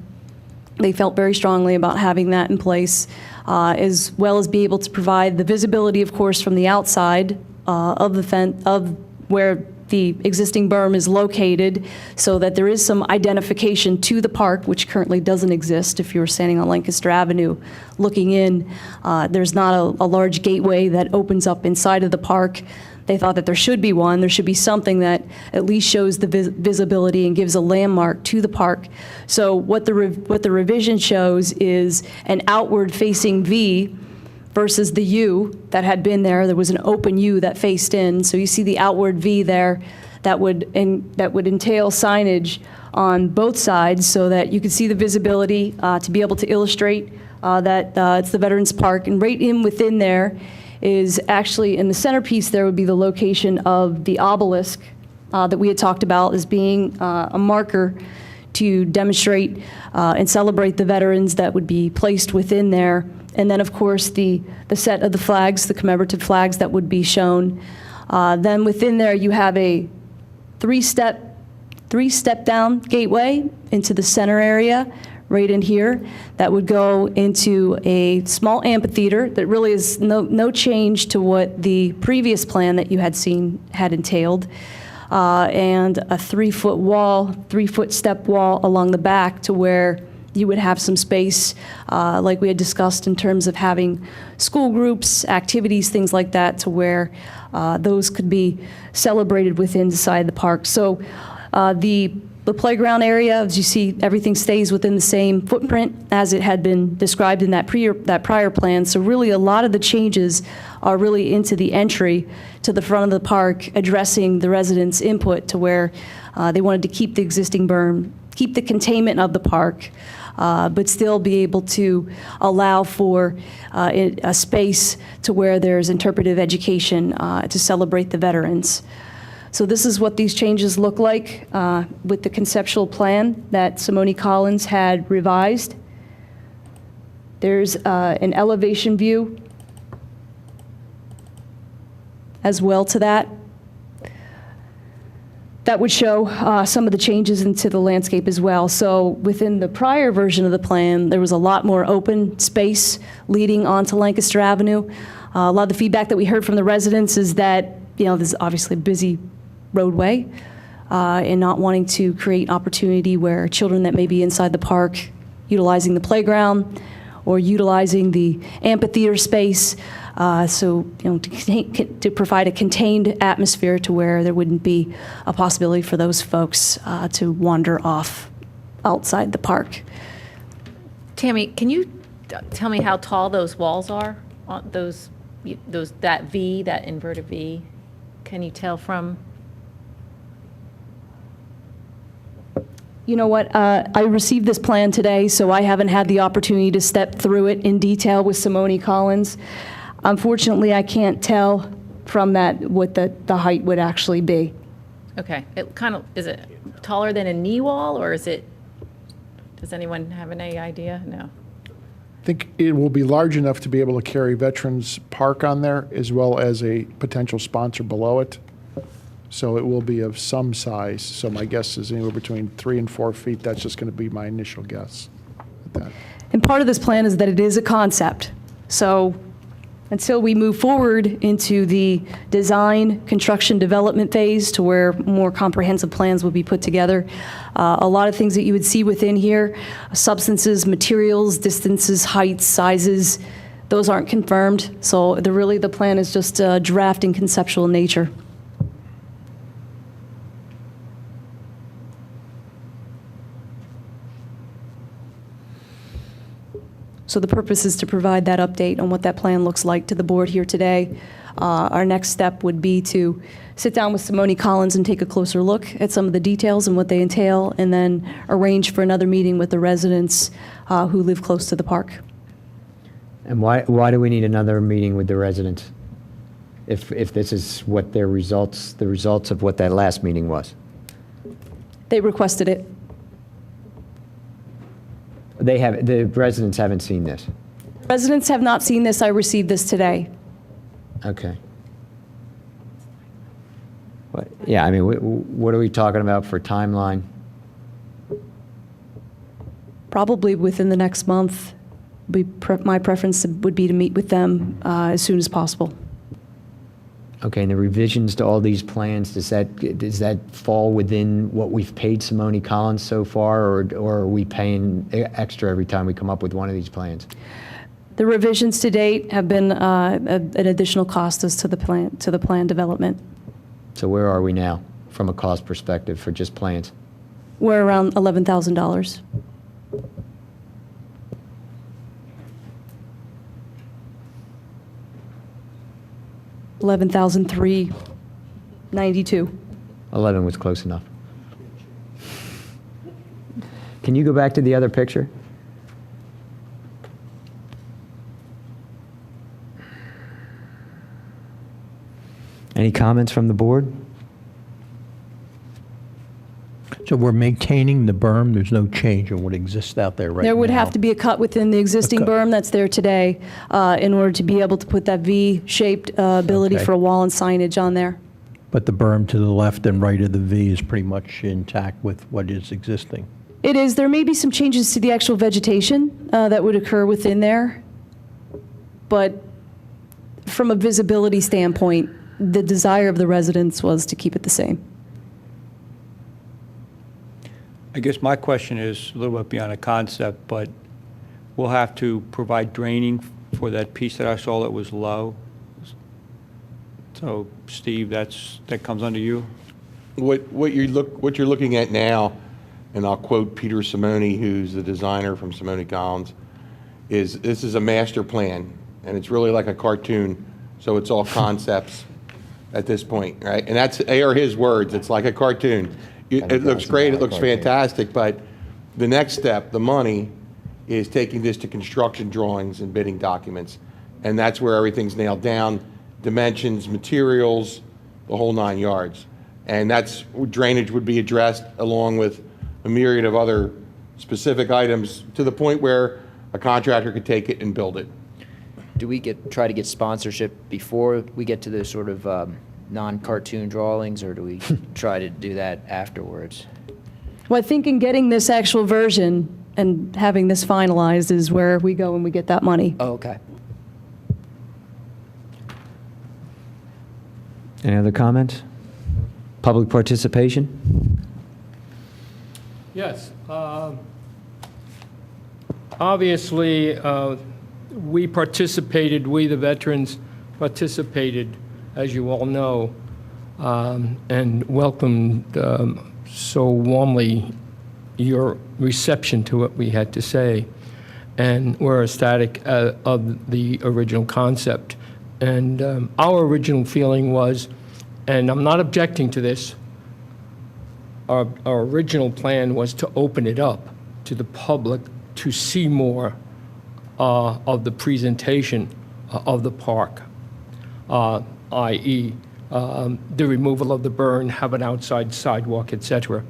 They felt very strongly about having that in place, as well as be able to provide the visibility, of course, from the outside of the fence, of where the existing berm is located, so that there is some identification to the park, which currently doesn't exist. If you were standing on Lancaster Avenue looking in, there's not a large gateway that opens up inside of the park. They thought that there should be one. There should be something that at least shows the visibility and gives a landmark to the park. So what the revision shows is an outward-facing V versus the U that had been there. There was an open U that faced in. So you see the outward V there that would entail signage on both sides so that you could see the visibility to be able to illustrate that it's the Veterans Park. And right in within there is actually, in the centerpiece there would be the location of the obelisk that we had talked about as being a marker to demonstrate and celebrate the veterans that would be placed within there. And then, of course, the set of the flags, the commemorative flags that would be shown. Then within there, you have a three-step down gateway into the center area, right in here, that would go into a small amphitheater that really is no change to what the previous plan that you had seen had entailed. And a 3-foot wall, 3-foot step wall along the back to where you would have some space, like we had discussed in terms of having school groups, activities, things like that, to where those could be celebrated within inside the park. So the playground area, as you see, everything stays within the same footprint as it had been described in that prior plan. So really a lot of the changes are really into the entry to the front of the park, addressing the residents' input to where they wanted to keep the existing berm, keep the containment of the park, but still be able to allow for a space to where there's interpretive education to celebrate the veterans. So this is what these changes look like with the conceptual plan that Simone Collins had revised. There's an elevation view as well to that. That would show some of the changes into the landscape as well. So within the prior version of the plan, there was a lot more open space leading onto Lancaster Avenue. A lot of the feedback that we heard from the residents is that, there's obviously a busy roadway and not wanting to create opportunity where children that may be inside the park utilizing the playground or utilizing the amphitheater space, to provide a contained atmosphere to where there wouldn't be a possibility for those folks to wander off outside the park. Tammy, can you tell me how tall those walls are? That V, that inverted V? Can you tell from? You know what? I received this plan today, so I haven't had the opportunity to step through it in detail with Simone Collins. Unfortunately, I can't tell from that what the height would actually be. Okay. Is it taller than a knee wall, or is it, does anyone have any idea? No. I think it will be large enough to be able to carry Veterans Park on there, as well as a potential sponsor below it. So it will be of some size. So my guess is anywhere between 3 and 4 feet. That's just going to be my initial guess at that. And part of this plan is that it is a concept. So until we move forward into the design, construction, development phase to where more comprehensive plans will be put together. A lot of things that you would see within here, substances, materials, distances, heights, sizes, those aren't confirmed. So the plan is just draft and conceptual in nature. So the purpose is to provide that update on what that plan looks like to the board here today. Our next step would be to sit down with Simone Collins and take a closer look at some of the details and what they entail, and then arrange for another meeting with the residents who live close to the park. And why do we need another meeting with the residents? If this is what the results of what that last meeting was? They requested it. The residents haven't seen this? Residents have not seen this. I received this today. Okay. Yeah, I mean, what are we talking about for timeline? Probably within the next month. My preference would be to meet with them as soon as possible. Okay, and the revisions to all these plans, does that fall within what we've paid Simone Collins so far, or are we paying extra every time we come up with one of these plans? The revisions to date have been an additional cost as to the plan development. So where are we now from a cost perspective for just plans? We're around $11,000. $11,392. 11 was close enough. Can you go back to the other picture? Any comments from the board? So we're maintaining the berm, there's no change in what exists out there right now? There would have to be a cut within the existing berm that's there today in order to be able to put that V-shaped ability Okay. for a wall and signage on there. But the berm to the left and right of the V is pretty much intact with what is existing? It is. There may be some changes to the actual vegetation that would occur within there, but from a visibility standpoint, the desire of the residents was to keep it the same. I guess my question is a little bit beyond a concept, but we'll have to provide draining for that piece that I saw that was low. So, Steve, that comes under you? What you're looking at now, and I'll quote Peter Simone, who's the designer from Simone Collins, is this is a master plan, and it's really like a cartoon, so it's all concepts at this point, right? And they are his words. It's like a cartoon. It looks great. It looks fantastic. But the next step, the money, is taking this to construction drawings and bidding documents, and that's where everything's nailed down. Dimensions, materials, the whole 9 yards. And drainage would be addressed along with a myriad of other specific items to the point where a contractor could take it and build it. Do we try to get sponsorship before we get to the sort of non-cartoon drawings, or do we try to do that afterwards? Well, I think in getting this actual version and having this finalized is where we go and we get that money. Oh, okay. Any other comments? Public participation? Yes. Obviously, we the veterans participated, as you all know, and welcomed so warmly your reception to what we had to say. And we're ecstatic of the original concept. And our original feeling was, and I'm not objecting to this, our original plan was to open it up to the public to see more of the presentation of the park, i.e. The removal of the burn, have an outside sidewalk, etc.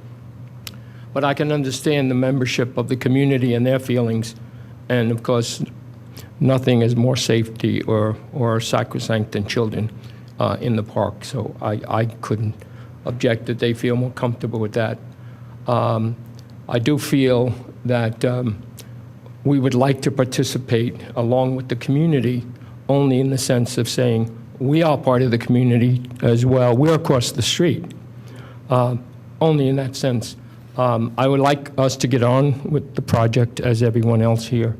But I can understand the membership of the community and their feelings, and of course, nothing is more safety or sacrosanct than children in the park, so I couldn't object that they feel more comfortable with that. I do feel that we would like to participate along with the community only in the sense of saying, we are part of the community as well. We're across the street. Only in that sense. I would like us to get on with the project as everyone else here.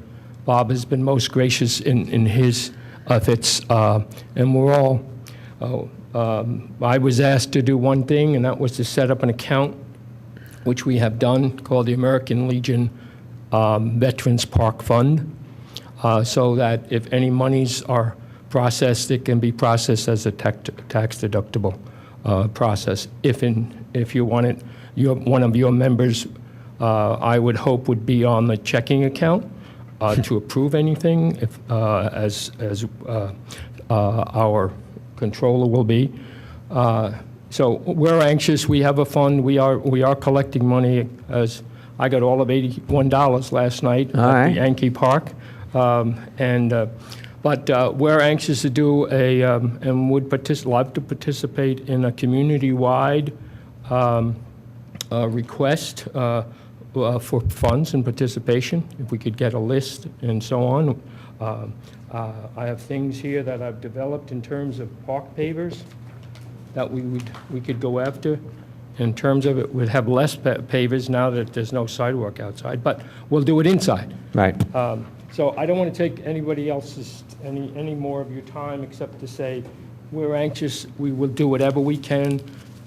Bob has been most gracious in his efforts, and we're all, I was asked to do one thing, and that was to set up an account, which we have done, called the American Legion Veterans Park Fund, so that if any monies are processed, it can be processed as a tax-deductible process. If you want it, one of your members, I would hope, would be on the checking account to approve anything, as our controller will be. So we're anxious. We have a fund. We are collecting money. As I got all of $81 last night at the Yankee Park, but we're anxious to do and would love to participate in a community-wide request for funds and participation, if we could get a list and so on. I have things here that I've developed in terms of park pavers that we could go after. In terms of it, we'd have less pavers now that there's no sidewalk outside, but we'll do it inside. Right. So I don't want to take anybody else's, any more of your time, except to say we're anxious. We will do whatever we can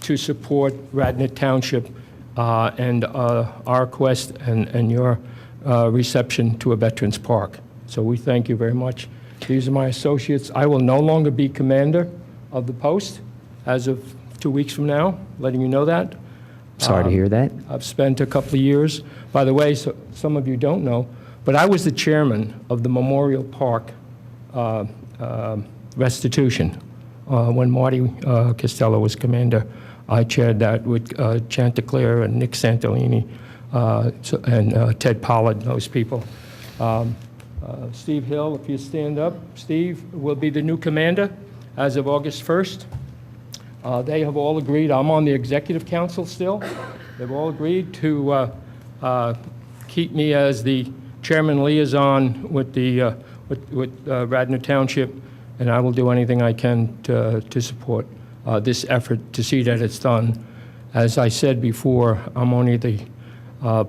to support Radnor Township and our quest and your reception to a Veterans Park. So we thank you very much. These are my associates. I will no longer be commander of the post as of 2 weeks from now, letting you know that. Sorry to hear that. I've spent a couple of years. By the way, so some of you don't know, but I was the chairman of the Memorial Park restitution when Marty Costello was commander. I chaired that with Chanticleer and Nick Santolini and Ted Pollard, those people. Steve Hill, if you stand up. Steve will be the new commander as of August 1st. They have all agreed. I'm on the executive council still. They've all agreed to keep me as the chairman liaison with the with Radnor Township, and I will do anything I can to support this effort to see that it's done. As I said before, I'm only the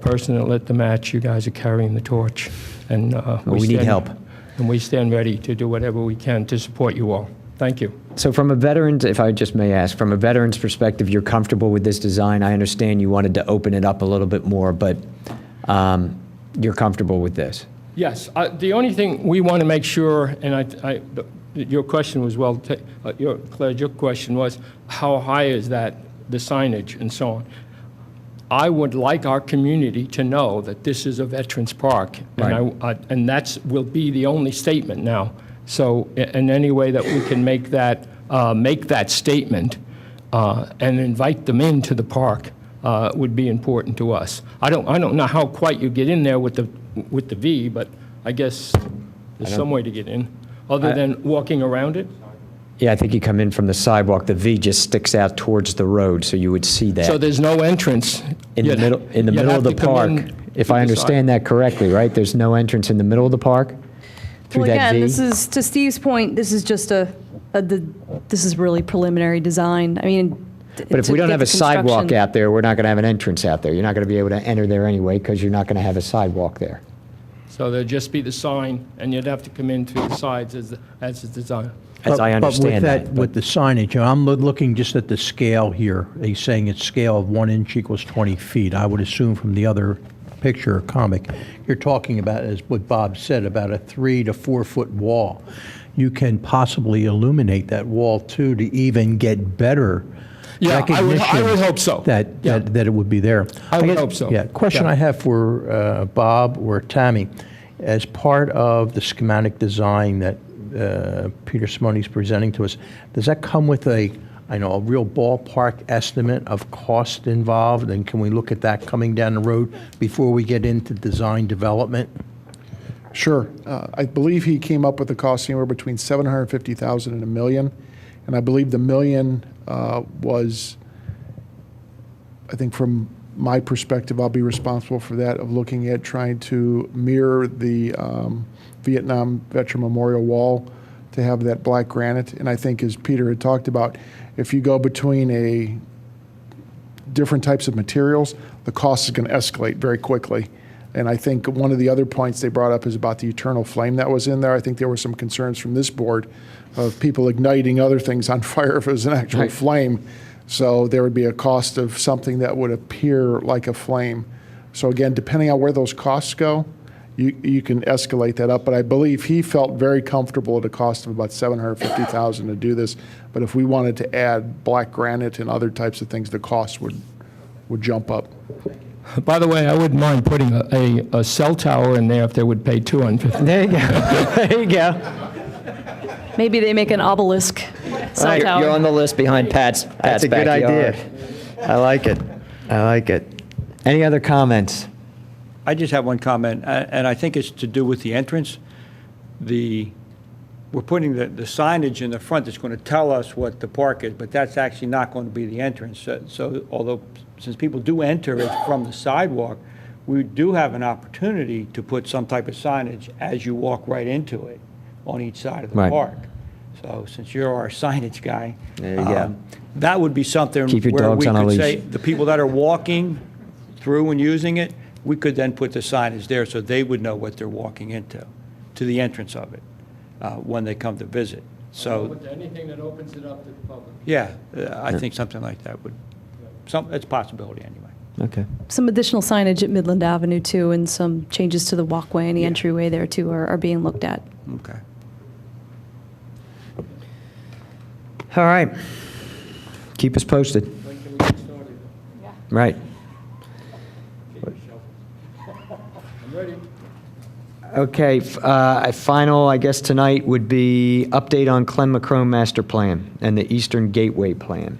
person that lit the match. You guys are carrying the torch, and we need help. And we stand ready to do whatever we can to support you all. Thank you. So from a veteran's, if I just may ask, from a veteran's perspective, you're comfortable with this design? I understand you wanted to open it up a little bit more, but you're comfortable with this? Yes. The only thing we want to make sure, and your question was Claire, your question was, how high is that, the signage and so on? I would like our community to know that this is a Veterans Park, Right. and that will be the only statement now. So in any way that we can make that statement and invite them into the park would be important to us. I don't know how quite you get in there with the V, but I guess there's some way to get in, other than walking around it. Yeah, I think you come in from the sidewalk. The V just sticks out towards the road, so you would see that. So there's no entrance in the middle of the park. If I understand that correctly, right? There's no entrance in the middle of the park through Well, that again, V? this is, to Steve's point, this is just this is really preliminary design. I mean, But if we don't have a sidewalk out there, we're not going to have an entrance out there. You're not going to be able to enter there anyway because you're not going to have a sidewalk there. So there'd just be the sign, and you'd have to come in through the sides as the design. As I understand But with the signage, I'm looking just at the scale here. He's saying it's scale of 1 inch equals 20 feet. I would assume from the other picture or comic, you're talking about, as what Bob said, about a 3 to 4 foot wall. You can possibly illuminate that wall too to even get better recognition. I would hope so. That it would be there. I would hope so. Yeah. Question I have for Bob or Tammy, as part of the schematic design that Peter Simone's presenting to us, does that come with a real ballpark estimate of cost involved? And can we look at that coming down the road before we get into design development? Sure. I believe he came up with a cost anywhere between $750,000 and $1 million. And I believe the $1 million was, I think from my perspective, I'll be responsible for that, of looking at trying to mirror the Vietnam Veteran Memorial Wall, to to have that black granite. And I think, as Peter had talked about, if you go between different types of materials, the cost is going to escalate very quickly. And I think one of the other points they brought up is about the eternal flame that was in there. I think there were some concerns from this board of people igniting other things on fire if it was an actual flame. So there would be a cost of something that would appear like a flame. So again, depending on where those costs go, you can escalate that up. But I believe he felt very comfortable at a cost of about $750,000 to do this. But if we wanted to add black granite and other types of things, the cost would jump up. By the way, I wouldn't mind putting a cell tower in there if they would pay $250,000. There you go. There you go. Maybe they make an obelisk cell Right, tower. You're on the list behind Pat's That's a good backyard. idea. I like it. I like it. Any other comments? I just have one comment, and I think it's to do with the entrance. We're putting the signage in the front that's going to tell us what the park is, but that's actually not going to be the entrance. So although, since people do enter it from the sidewalk, we do have an opportunity to put some type of signage as you walk right into it on each side of the Right. park. So since you're our signage guy, There you go. that would be something Keep your where dogs we on a could leash. say, the people that are walking through and using it, we could then put the signage there so they would know what they're walking into, to the entrance of it, when they come to visit. So, Anything that opens it up to the public. yeah, I think something like that would, it's a possibility anyway. Okay. Some additional signage at Midland Avenue, too, and some changes to the walkway and the entryway there, too, are being looked at. Okay. All right. Keep us posted. When can we get started? Right. I'm ready. Okay, final, I guess, tonight would be update on Clem McCrone Master Plan and the Eastern Gateway Plan.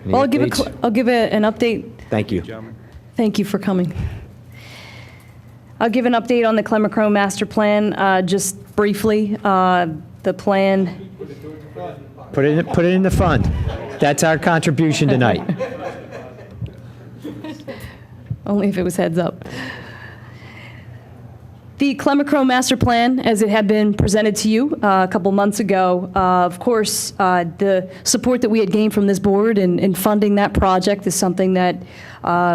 Any Well, updates? I'll give an update. Thank you. Gentlemen. Thank you for coming. I'll give an update on the Clem McCrone Master Plan, just briefly. The plan, Put it in the fund. That's our contribution tonight. only if it was heads up. The Clem McCrone Master Plan, as it had been presented to you a couple months ago, of course, the support that we had gained from this board in funding that project is something that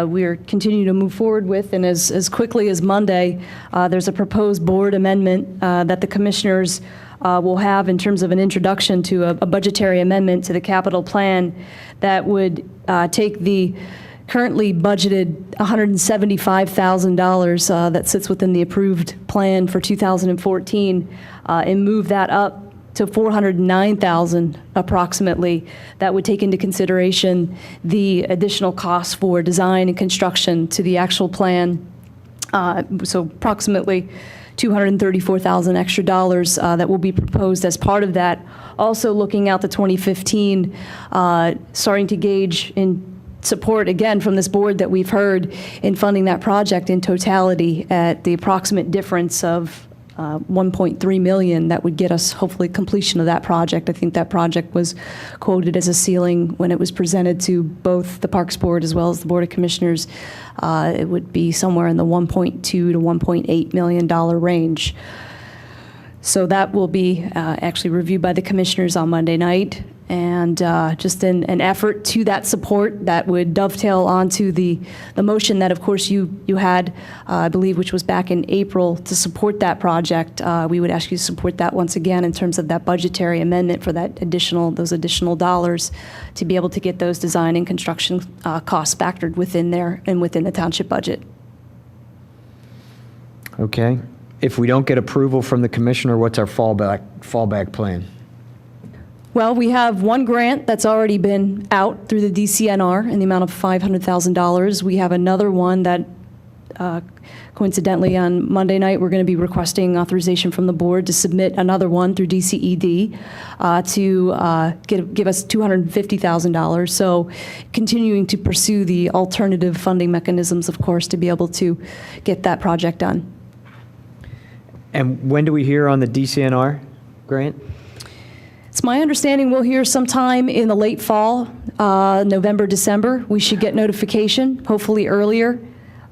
we are continuing to move forward with. And as quickly as Monday, there's a proposed board amendment that the commissioners will have in terms of an introduction to a budgetary amendment to the capital plan that would take the currently budgeted $175,000 that sits within the approved plan for 2014 and move that up to $409,000 approximately. That would take into consideration the additional costs for design and construction to the actual plan. So approximately $234,000 extra dollars that will be proposed as part of that. Also looking out to 2015, starting to gauge in support, again, from this board that we've heard in funding that project in totality at the approximate difference of $1.3 million that would get us hopefully completion of that project. I think that project was quoted as a ceiling when it was presented to both the Parks Board as well as the Board of Commissioners. It would be somewhere in the $1.2 to $1.8 million range. So that will be actually reviewed by the commissioners on Monday night. And just an effort to that support that would dovetail onto the motion that, of course, you had, I believe, which was back in April, to support that project. We would ask you to support that once again in terms of that budgetary amendment for those additional dollars to be able to get those design and construction costs factored within there and within the township budget. Okay. If we don't get approval from the commissioner, what's our fallback plan? Well, we have one grant that's already been out through the DCNR in the amount of $500,000. We have another one that, coincidentally, on Monday night, we're going to be requesting authorization from the board to submit another one through DCED to give us $250,000. So continuing to pursue the alternative funding mechanisms, of course, to be able to get that project done. And when do we hear on the DCNR grant? It's my understanding we'll hear sometime in the late fall, November, December. We should get notification, hopefully earlier.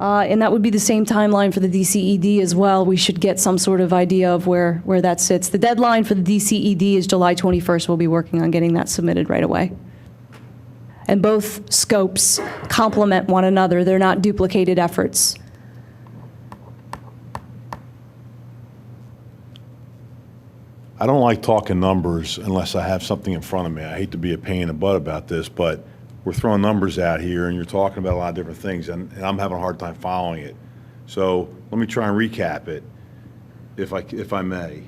And that would be the same timeline for the DCED as well. We should get some sort of idea of where that sits. The deadline for the DCED is July 21st. We'll be working on getting that submitted right away. And both scopes complement one another. They're not duplicated efforts. I don't like talking numbers unless I have something in front of me. I hate to be a pain in the butt about this, but we're throwing numbers out here and you're talking about a lot of different things, and I'm having a hard time following it. So let me try and recap it, if I may.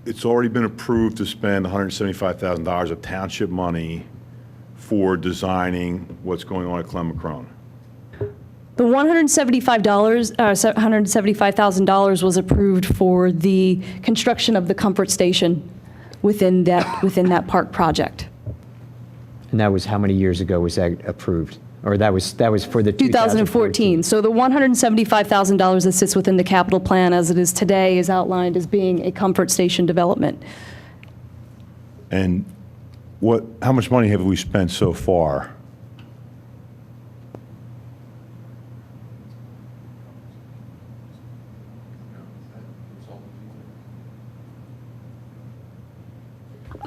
It's already been approved to spend $175,000 of township money for designing what's going on at Clem-McCrone. The $175,000 was approved for the construction of the comfort station within that park project. And that was how many years ago was that approved? Or that was for the 2014. So the $175,000 that sits within the capital plan as it is today is outlined as being a comfort station development. And how much money have we spent so far?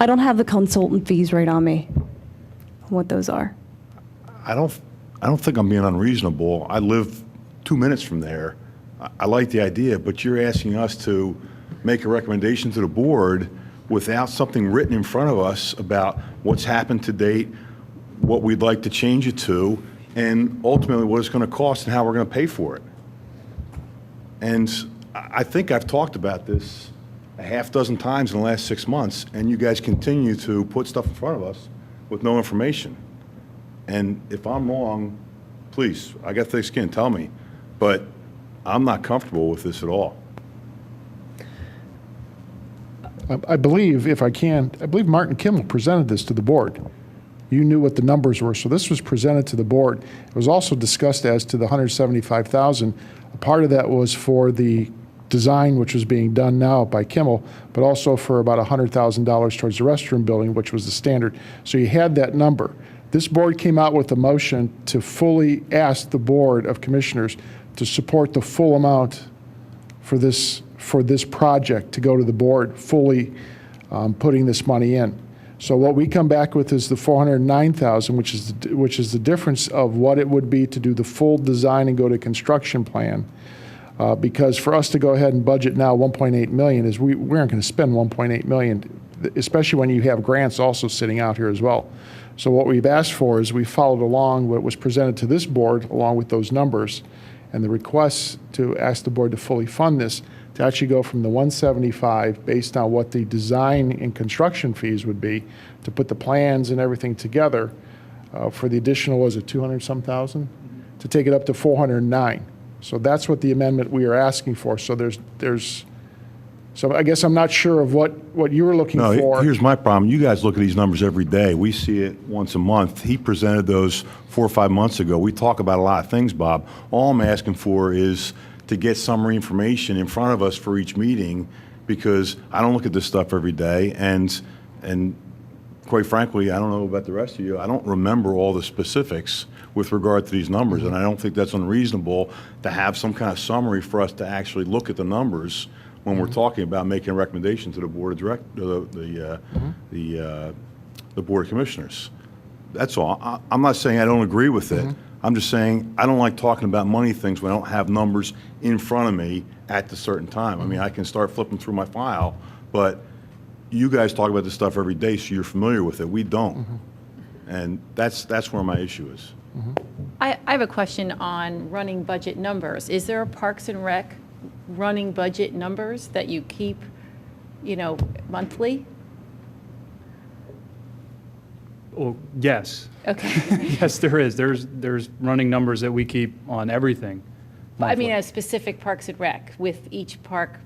I don't have the consultant fees right on me, what those are. I don't think I'm being unreasonable. I live 2 minutes from there. I like the idea, but you're asking us to make a recommendation to the board without something written in front of us about what's happened to date, what we'd like to change it to, and ultimately what it's going to cost and how we're going to pay for it. And I think I've talked about this a half dozen times in the last 6 months, and you guys continue to put stuff in front of us with no information. And if I'm wrong, please, I got thick skin, tell me. But I'm not comfortable with this at all. I believe, if I can, I believe Martin Kimmel presented this to the board. You knew what the numbers were, so this was presented to the board. It was also discussed as to the $175,000. A part of that was for the design, which was being done now by Kimmel, but also for about $100,000 towards the restroom building, which was the standard. So you had that number. This board came out with a motion to fully ask the Board of Commissioners to support the full amount for this project, to go to the board fully putting this money in. So what we come back with is the $409,000, which is the difference of what it would be to do the full design and go to construction plan. Because for us to go ahead and budget now 1.8 million is we aren't going to spend 1.8 million, especially when you have grants also sitting out here as well. So what we've asked for is we followed along what was presented to this board along with those numbers, and the request to ask the board to fully fund this to actually go from the 175 based on what the design and construction fees would be to put the plans and everything together for the additional, was it 200-some thousand? To take it up to 409. So that's what the amendment we are asking for. So so I guess I'm not sure of what you were looking No, for. here's my problem. You guys look at these numbers every day. We see it once a month. He presented those 4 or 5 months ago. We talk about a lot of things, Bob. All I'm asking for is to get summary information in front of us for each meeting, because I don't look at this stuff every day, and quite frankly, I don't know about the rest of you, I don't remember all the specifics with regard to these numbers, and I don't think that's unreasonable to have some kind of summary for us to actually look at the numbers when we're talking about making a recommendation to the board of the Board of Commissioners. That's all. I'm not saying I don't agree with it. I'm just saying I don't like talking about money things when I don't have numbers in front of me at the certain time. I mean, I can start flipping through my file, but you guys talk about this stuff every day, so you're familiar with it. We don't. And that's where my issue is. I have a question on running budget numbers. Is there a Parks and Rec running budget numbers that you keep, monthly? Well, yes. Okay. Yes, there is. There's running numbers that we keep on everything. I mean, a specific Parks and Rec with each park,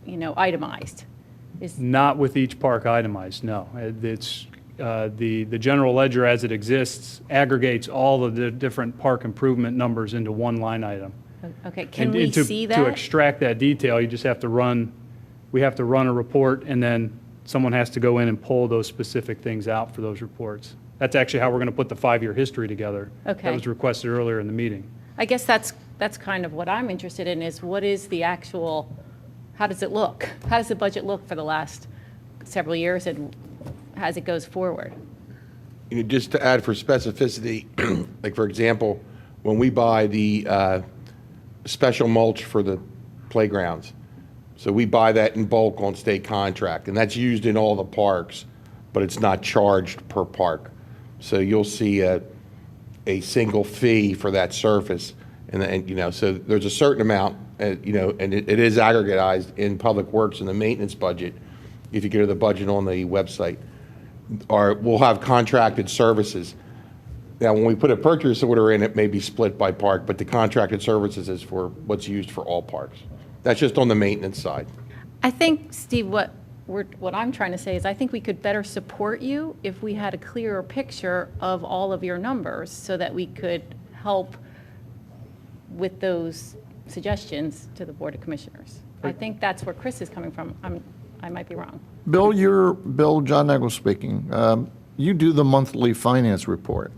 itemized. Not with each park itemized, no. It's the general ledger as it exists aggregates all of the different park improvement numbers into one line item. Okay, can we see that? To extract that detail, you just have to we have to run a report, and then someone has to go in and pull those specific things out for those reports. That's actually how we're going to put the 5-year history together. Okay. That was requested earlier in the meeting. I guess that's kind of what I'm interested in, is what is the actual, how does it look? How does the budget look for the last several years and as it goes forward? You know, just to add for specificity, like for example, when we buy the special mulch for the playgrounds, so we buy that in bulk on state contract, and that's used in all the parks, but it's not charged per park. So you'll see a single fee for that surface, and you know, so there's a certain amount, you know, and it is aggregatized in Public Works in the maintenance budget. If you go to the budget on the website, or we'll have contracted services. Now, when we put a purchase order in, it may be split by park, but the contracted services is for what's used for all parks. That's just on the maintenance side. I think, Steve, what I'm trying to say is I think we could better support you if we had a clearer picture of all of your numbers so that we could help with those suggestions to the Board of Commissioners. I think that's where Chris is coming from. I might be wrong. Bill, John Nagel speaking. You do the monthly finance report.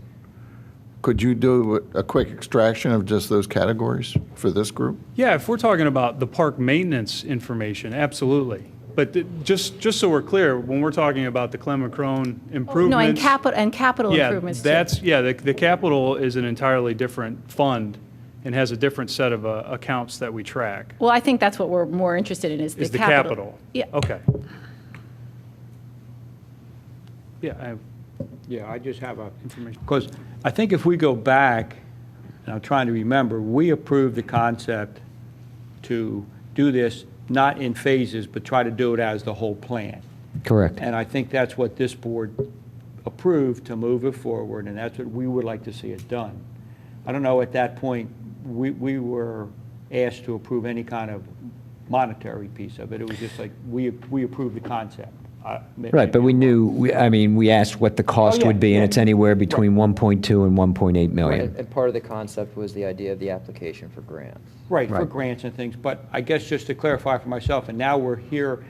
Could you do a quick extraction of just those categories for this group? Yeah, if we're talking about the park maintenance information, absolutely. But just so we're clear, when we're talking about the Clement Crone improvements. No, and capital improvements too. The capital is an entirely different fund and has a different set of accounts that we track. Well, I think that's what we're more interested in is the capital. Yeah. Okay. Yeah, I just have information. Because I think if we go back, and I'm trying to remember, we approved the concept to do this not in phases, but try to do it as the whole plan. Correct. And I think that's what this board approved to move it forward, and that's what we would like to see it done. I don't know, at that point, we were asked to approve any kind of monetary piece of it. It was just like, we approved the concept. Right, but we knew, we asked what the cost would be, and it's anywhere between 1.2 and 1.8 million. And part of the concept was the idea of the application for grants. Right, for grants and things, but I guess just to clarify for myself, and now we're here,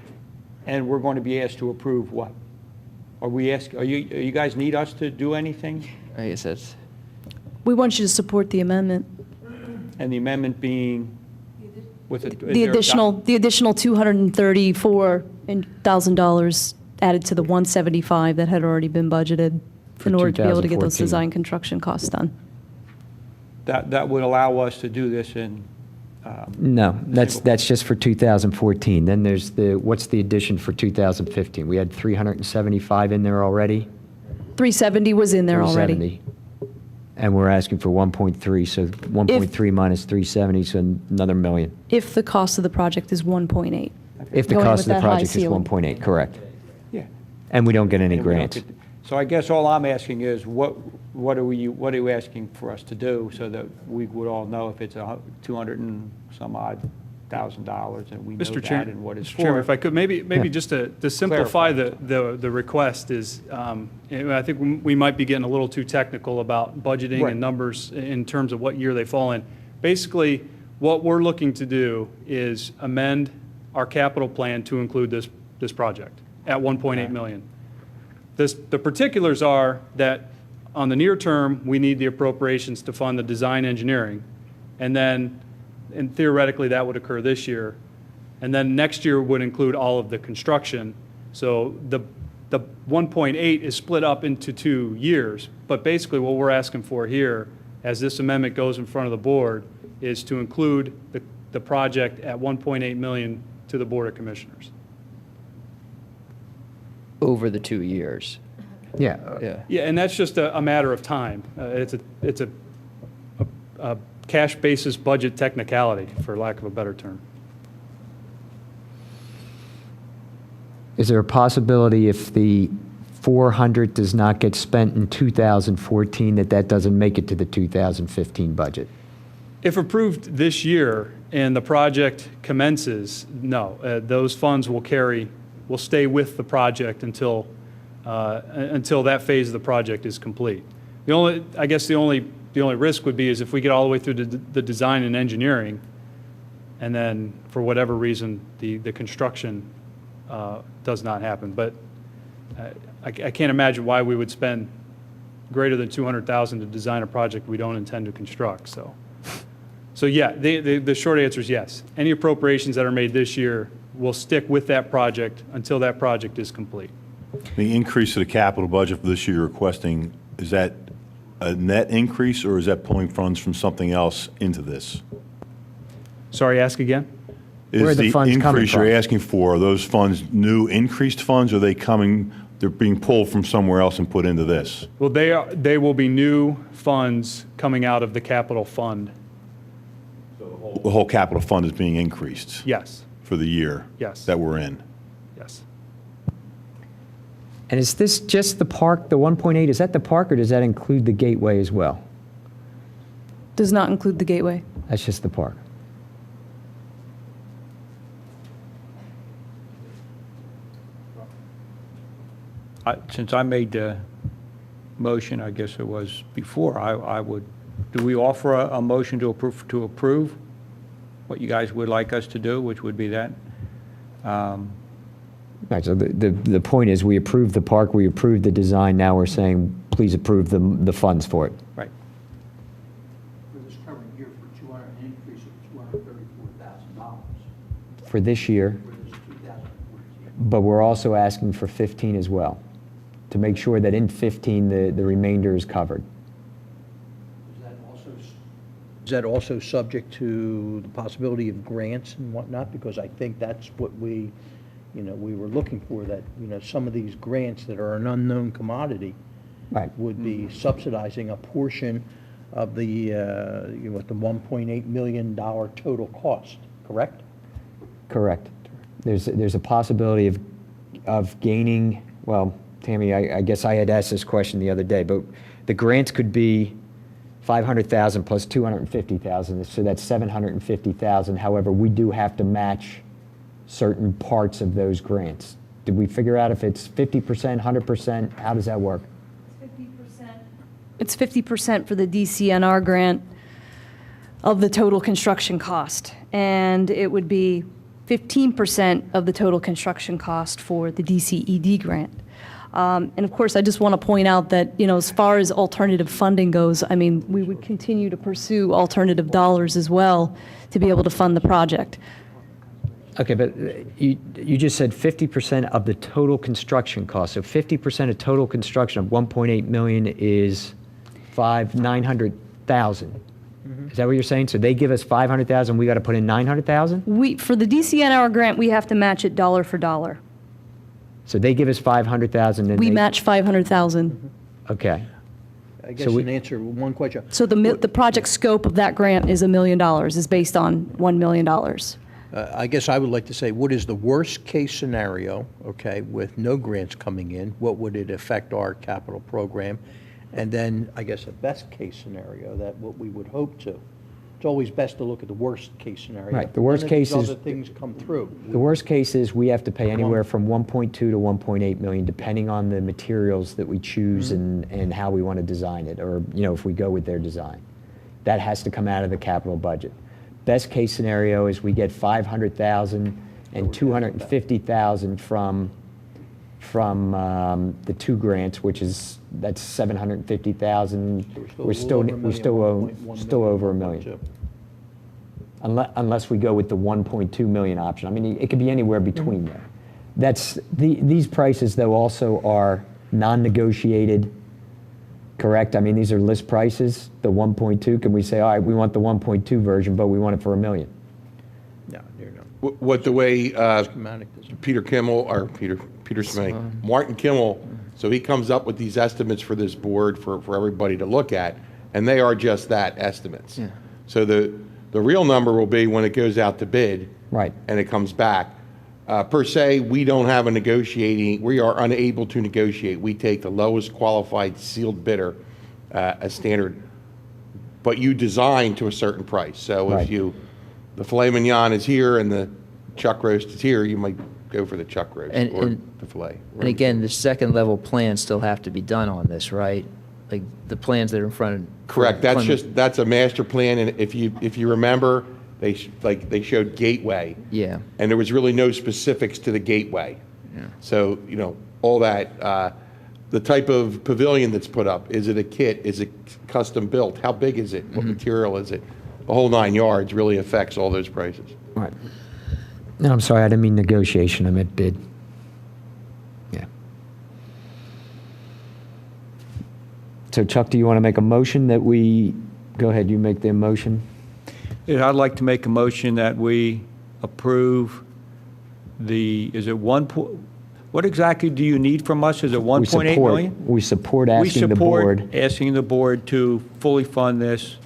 and we're going to be asked to approve what? Are you guys need us to do anything? I guess that's. We want you to support the amendment. And the amendment being with The additional $234,000 added to the 175 that had already been budgeted in order to be able to get those 2014. design construction costs done. That would allow us to do this in. No, that's just for 2014. Then there's what's the addition for 2015? We had 375 in there already? 370 was in there already. 370. And we're asking for 1.3, so 1.3 minus 370, so another million. If the cost of the project is 1.8. If the Going cost with of the that high project is ceiling. 1.8, correct. Yeah. And we don't get any And we don't grants. get- So I guess all I'm asking is, what are you asking for us to do so that we would all know if it's $200 and some odd $1,000 and we know Mr. that and what it's Mr. for? Chairman, if I could, maybe just to simplify Clarify. the request is, I think we might be getting a little too technical about budgeting Right. and numbers in terms of what year they fall in. Basically, what we're looking to do is amend our capital plan to include this project at 1.8 million. The particulars are that on the near term, we need the appropriations to fund the design engineering, and then, and theoretically, that would occur this year. And then next year would include all of the construction. So the 1.8 is split up into 2 years. But basically, what we're asking for here, as this amendment goes in front of the board, is to include the project at 1.8 million to the Board of Commissioners. Over the 2 years. Yeah. Yeah. Yeah, and that's just a matter of time. It's a cash basis budget technicality, for lack of a better term. Is there a possibility if the 400 does not get spent in 2014, that doesn't make it to the 2015 budget? If approved this year and the project commences, no, those funds will stay with the project until that phase of the project is complete. The only risk would be is if we get all the way through the design and engineering, and then for whatever reason the construction does not happen. But I can't imagine why we would spend greater than 200,000 to design a project we don't intend to construct, so. So yeah, the short answer is yes. Any appropriations that are made this year will stick with that project until that project is complete. The increase to the capital budget for this year you're requesting, is that a net increase, or is that pulling funds from something else into this? Sorry, ask again? Where are Is the the funds coming increase you're from? asking for, are those funds new increased funds, or are they coming, they're being pulled from somewhere else and put into this? Well, they will be new funds coming out of the capital fund. The whole capital fund is being increased Yes, for the year Yes. that we're in? yes. And is this just the park, the 1.8, is that the park, or does that include the gateway as well? Does not include the gateway. That's just the park. Since I made the motion, I guess it was before, I would, do we offer a motion to approve what you guys would like us to do, which would be that? Right, so the point is, we approved the park, we approved the design, now we're saying, please approve the funds for it. Right. For this current year, for an increase of $234,000 For this year, for this 2014. but we're also asking for 15 as well, to make sure that in 15, the remainder is covered. Is that also subject to the possibility of grants and whatnot? Because I think that's what we were looking for, that, some of these grants that are an unknown commodity Right. would be subsidizing a portion of the $1.8 million total cost, correct? Correct. There's a possibility of gaining, well, Tammy, I guess I had asked this question the other day, but the grants could be 500,000 plus 250,000, so that's 750,000. However, we do have to match certain parts of those grants. Did we figure out if it's 50%, 100%? How does that work? It's 50% for the DCNR grant of the total construction cost, and it would be 15% of the total construction cost for the DCED grant. And of course, I just want to point out that, as far as alternative funding goes, I mean, we would continue to pursue alternative dollars as well to be able to fund the project. Okay, but you just said 50% of the total construction cost. So 50% of total construction of 1.8 million is 900,000. Is that what you're saying? So they give us 500,000, we got to put in 900,000? For the DCNR grant, we have to match it dollar for dollar. So they give us 500,000 and We match 500,000. Okay. I guess an answer, one question. So the project scope of that grant is $1 million, is based on $1 million. I guess I would like to say, what is the worst-case scenario, okay, with no grants coming in? What would it affect our capital program? And then, I guess, a best-case scenario, that what we would hope to. It's always best to look at the worst-case scenario. Right, the worst And if case these is- other things come through. The worst case is we have to pay anywhere from 1.2 to 1.8 million, depending on the materials that we choose and how we want to design it, or, if we go with their design. That has to come out of the capital budget. Best case scenario is we get 500,000 and 250,000 from the two grants, that's 750,000. We're still over $1 million. Unless we go with the 1.2 million option. I mean, it could be anywhere between there. These prices, though, also are non-negotiated, correct? I mean, these are list prices, the 1.2. Can we say, all right, we want the 1.2 version, but we want it for $1 million? No, they're not. What the way Schematic doesn't- Peter Kimmel, or Peter Smith, Martin Kimmel, so he comes up with these estimates for this board for everybody to look at, and they are just that, estimates. Yeah. So the real number will be when it goes out to bid. Right. And it comes back. Per se, we don't have we are unable to negotiate. We take the lowest qualified sealed bidder as standard, but you design to a certain price. So Right. if the filet mignon is here and the chuck roast is here, you might go for the chuck roast or the filet. And again, the second level plans still have to be done on this, right? Like the plans that are in front of. Correct. That's a master plan, and if you remember, they showed gateway. Yeah. And there was really no specifics to the gateway. Yeah. So all that the type of pavilion that's put up. Is it a kit? Is it custom built? How big is it? What material is it? The whole 9 yards really affects all those prices. Right. No, I'm sorry, I didn't mean negotiation, I meant bid. Yeah. So Chuck, do you want to make a motion that we, go ahead, you make the motion? Yeah, I'd like to make a motion that we approve is it what exactly do you need from us? Is it 1.8 million? We support asking the board. We support asking the board to fully fund this.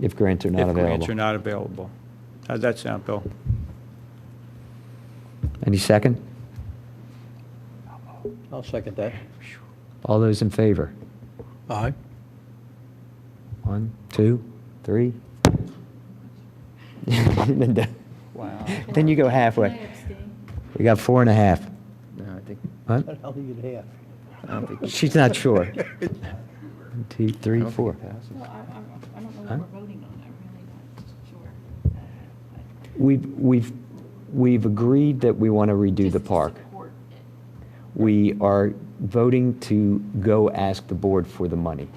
If grants are not If grants available. are not available. How's that sound, Bill? Any second? I'll second that. All those in favor? Aye. 1, 2, 3. Wow. Then you go halfway. We got 4.5. No, I think, What? I'll leave it half. I don't think. She's not sure. 1, 2, 3, 4. Well, I don't know Huh? what we're voting on. I'm really not sure. We've agreed that we want to redo the park. Support it. We are voting to go ask the board for the money.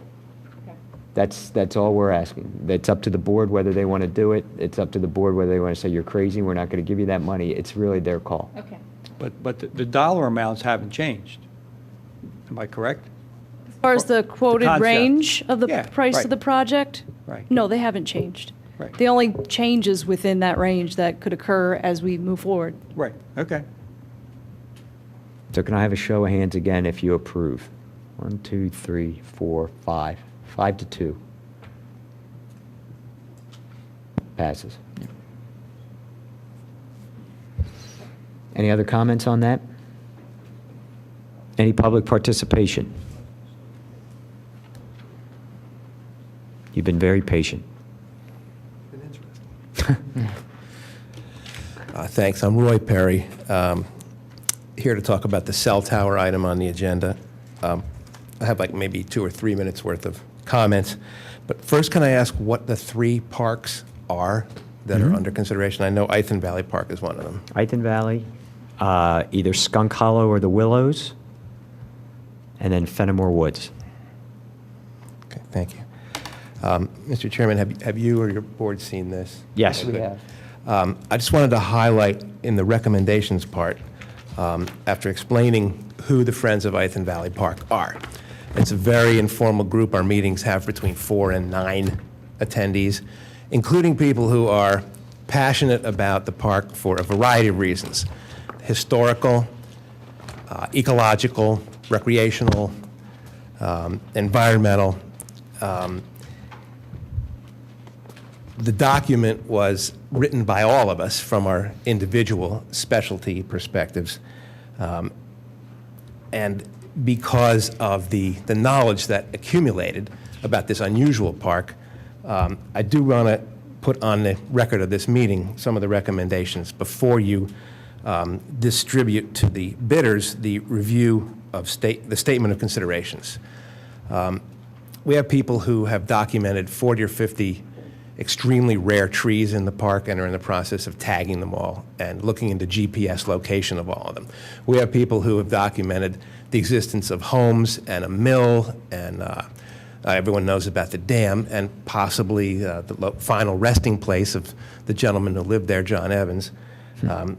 Okay. That's all we're asking. It's up to the board whether they want to do it. It's up to the board whether they want to say, you're crazy, we're not going to give you that money. It's really their call. Okay. But the dollar amounts haven't changed. Am I correct? As far as the quoted concept. range of the Yeah, price right. of the project? Right. No, they haven't changed. Right. The only changes within that range that could occur as we move forward. Right, okay. So can I have a show of hands again if you approve? 1, 2, 3, 4, 5. 5 to 2. Passes. Any other comments on that? Any public participation? You've been very patient. Thanks. I'm Roy Perry, here to talk about the cell tower item on the agenda. I have like maybe 2 or 3 minutes worth of comments. But first, can I ask what the 3 parks are that are under consideration? I know Ithan Valley Park is one of them. Ithan Valley, either Skunk Hollow or the Willows, and then Fenimore Woods. Okay, thank you. Mr. Chairman, have you or your board seen this? Yes. We have. I just wanted to highlight in the recommendations part, after explaining who the Friends of Ithan Valley Park are. It's a very informal group. Our meetings have between 4 and 9 attendees, including people who are passionate about the park for a variety of reasons: historical, ecological, recreational, environmental. The document was written by all of us from our individual specialty perspectives. And because of the knowledge that accumulated about this unusual park, I do want to put on the record of this meeting some of the recommendations before you distribute to the bidders the review of the statement of considerations. We have people who have documented 40 or 50 extremely rare trees in the park and are in the process of tagging them all and looking into GPS location of all of them. We have people who have documented the existence of homes and a mill, and everyone knows about the dam and possibly the final resting place of the gentleman who lived there, John Evans.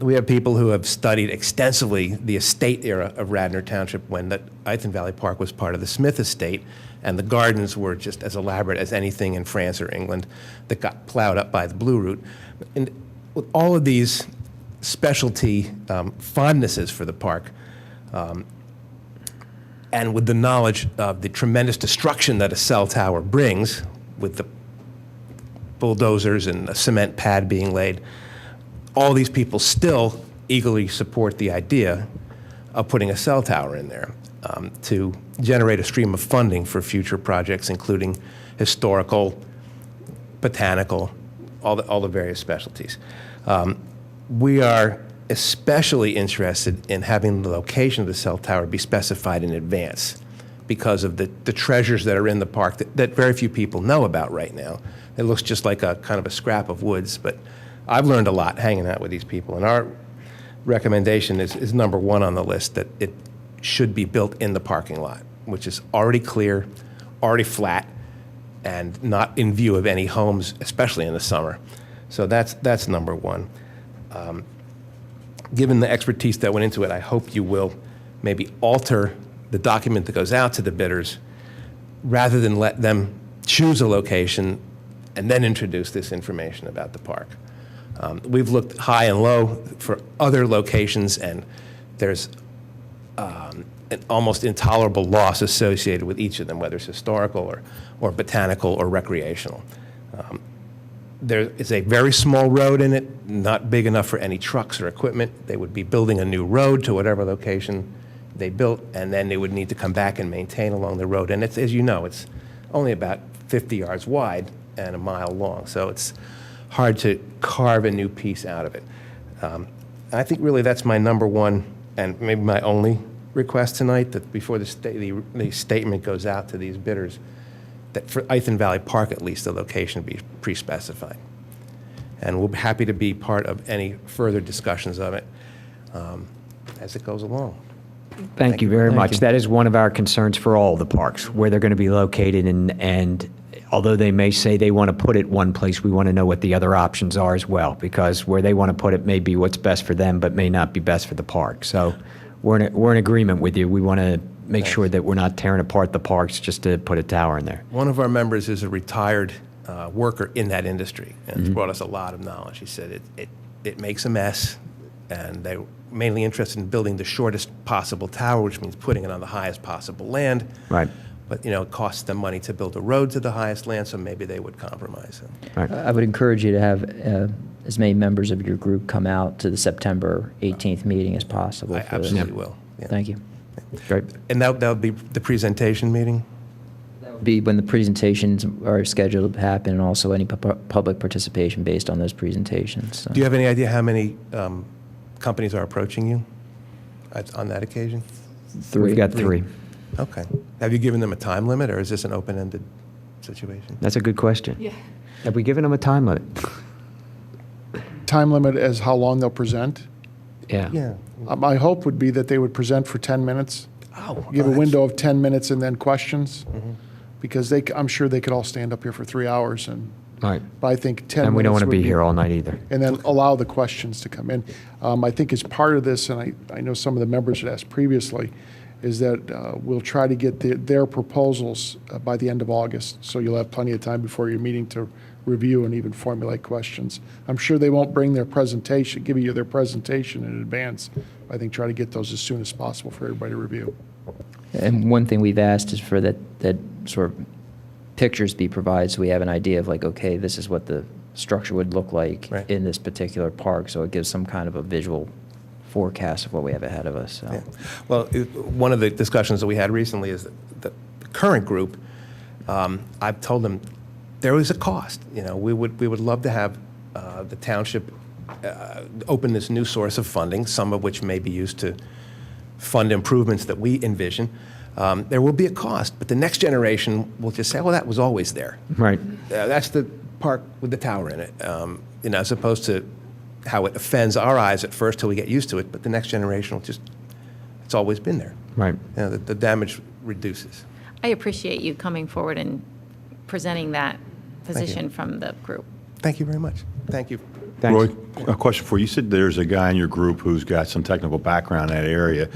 We have people who have studied extensively the estate era of Radnor Township when the Ithan Valley Park was part of the Smith estate, and the gardens were just as elaborate as anything in France or England that got plowed up by the Blue Route. And with all of these specialty fondnesses for the park, and with the knowledge of the tremendous destruction that a cell tower brings, with the bulldozers and a cement pad being laid, all these people still eagerly support the idea of putting a cell tower in there to generate a stream of funding for future projects, including historical, botanical, all the various specialties. We are especially interested in having the location of the cell tower be specified in advance because of the treasures that are in the park that very few people know about right now. It looks just like a kind of a scrap of woods, but I've learned a lot hanging out with these people, and our recommendation is number one on the list, that it should be built in the parking lot, which is already clear, already flat, and not in view of any homes, especially in the summer. So that's number one. Given the expertise that went into it, I hope you will maybe alter the document that goes out to the bidders rather than let them choose a location and then introduce this information about the park. We've looked high and low for other locations, and there's an almost intolerable loss associated with each of them, whether it's historical or botanical or recreational. There is a very small road in it, not big enough for any trucks or equipment. They would be building a new road to whatever location they built, and then they would need to come back and maintain along the road. And it's, as you know, it's only about 50 yards wide and a mile long, so it's hard to carve a new piece out of it. I think really that's my number one and maybe my only request tonight, that before the statement goes out to these bidders, that for Ithan Valley Park at least, the location be pre-specified. And we'll be happy to be part of any further discussions of it as it goes along. Thank you very much. That is one of our concerns for all the parks, where they're going to be located, and although they may say they want to put it one place, we want to know what the other options are as well, because where they want to put it may be what's best for them, but may not be best for the park. So we're in agreement with you. We want to make sure that we're not tearing apart the parks just to put a tower in there. One of our members is a retired worker in that industry, and it's brought us a lot of knowledge. He said it makes a mess, and they're mainly interested in building the shortest possible tower, which means putting it on the highest possible land. Right. But, it costs them money to build a road to the highest land, so maybe they would compromise. Right. I would encourage you to have as many members of your group come out to the September 18th meeting as possible. I absolutely will. Yeah. Thank you. Great. And that would be the presentation meeting? Be when the presentations are scheduled to happen, and also any public participation based on those presentations. So. Do you have any idea how many companies are approaching you on that occasion? We've got three. Okay. Have you given them a time limit, or is this an open-ended situation? That's a good question. Yeah. Have we given them a time limit? Time limit as how long they'll present? Yeah. Yeah. My hope would be that they would present for 10 minutes. Give a window of 10 minutes and then questions, because I'm sure they could all stand up here for 3 hours. Right. But I think 10 minutes. And we don't want to would be here all night either. And then allow the questions to come in. I think as part of this, and I know some of the members had asked previously, is that we'll try to get their proposals by the end of August. So you'll have plenty of time before your meeting to review and even formulate questions. I'm sure they won't bring their presentation, give you their presentation in advance. I think try to get those as soon as possible for everybody to review. And one thing we've asked is for that sort of pictures be provided, so we have an idea of, like, okay, this is what the structure would look like in this particular park, so it gives some kind of a visual forecast of what we have ahead of us. So. Yeah. Well, one of the discussions that we had recently is that the current group, I've told them there is a cost. We would love to have the township open this new source of funding, some of which may be used to fund improvements that we envision. There will be a cost, but the next generation will just say, well, that was always there. Right. That's the park with the tower in it, as opposed to how it offends our eyes at first till we get used to it, but the next generation will it's always been there. Right. The damage reduces. I appreciate you coming forward and presenting that position from the group. Thank you very much. Thank you. Thanks. Roy, a question for you. You said there's a guy in your group who's got some technical background in that area.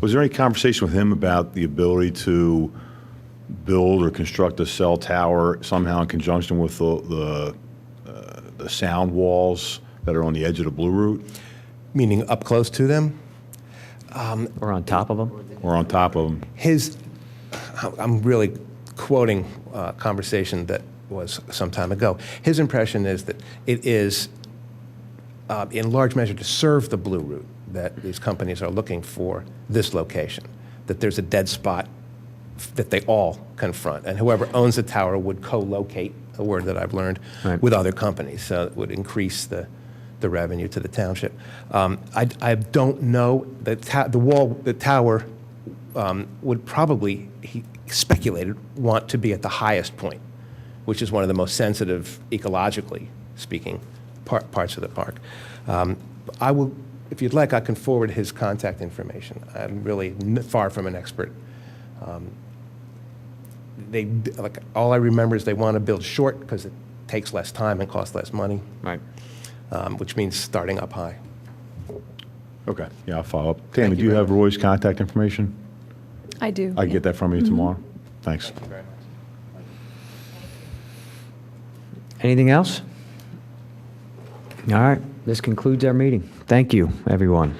Was there any conversation with him about the ability to build or construct a cell tower somehow in conjunction with the sound walls that are on the edge of the Blue Route? Meaning up close to them? Or on top of them? Or on top of them. I'm really quoting a conversation that was some time ago. His impression is that it is, in large measure, to serve the Blue Route that these companies are looking for this location, that there's a dead spot that they all confront, and whoever owns the tower would co-locate, a word that I've learned, with other companies, so it would increase the revenue to the township. I don't know, the tower would probably, he speculated, want to be at the highest point, which is one of the most sensitive, ecologically speaking, parts of the park. I will, if you'd like, I can forward his contact information. I'm really far from an expert. Like, all I remember is they want to build short because it takes less time and costs less money. Right. Which means starting up high. Okay, yeah, I'll follow up. Tammy, do you have Roy's contact information? I do. I can get that from you tomorrow? Thanks. Anything else? All right, this concludes our meeting. Thank you, everyone.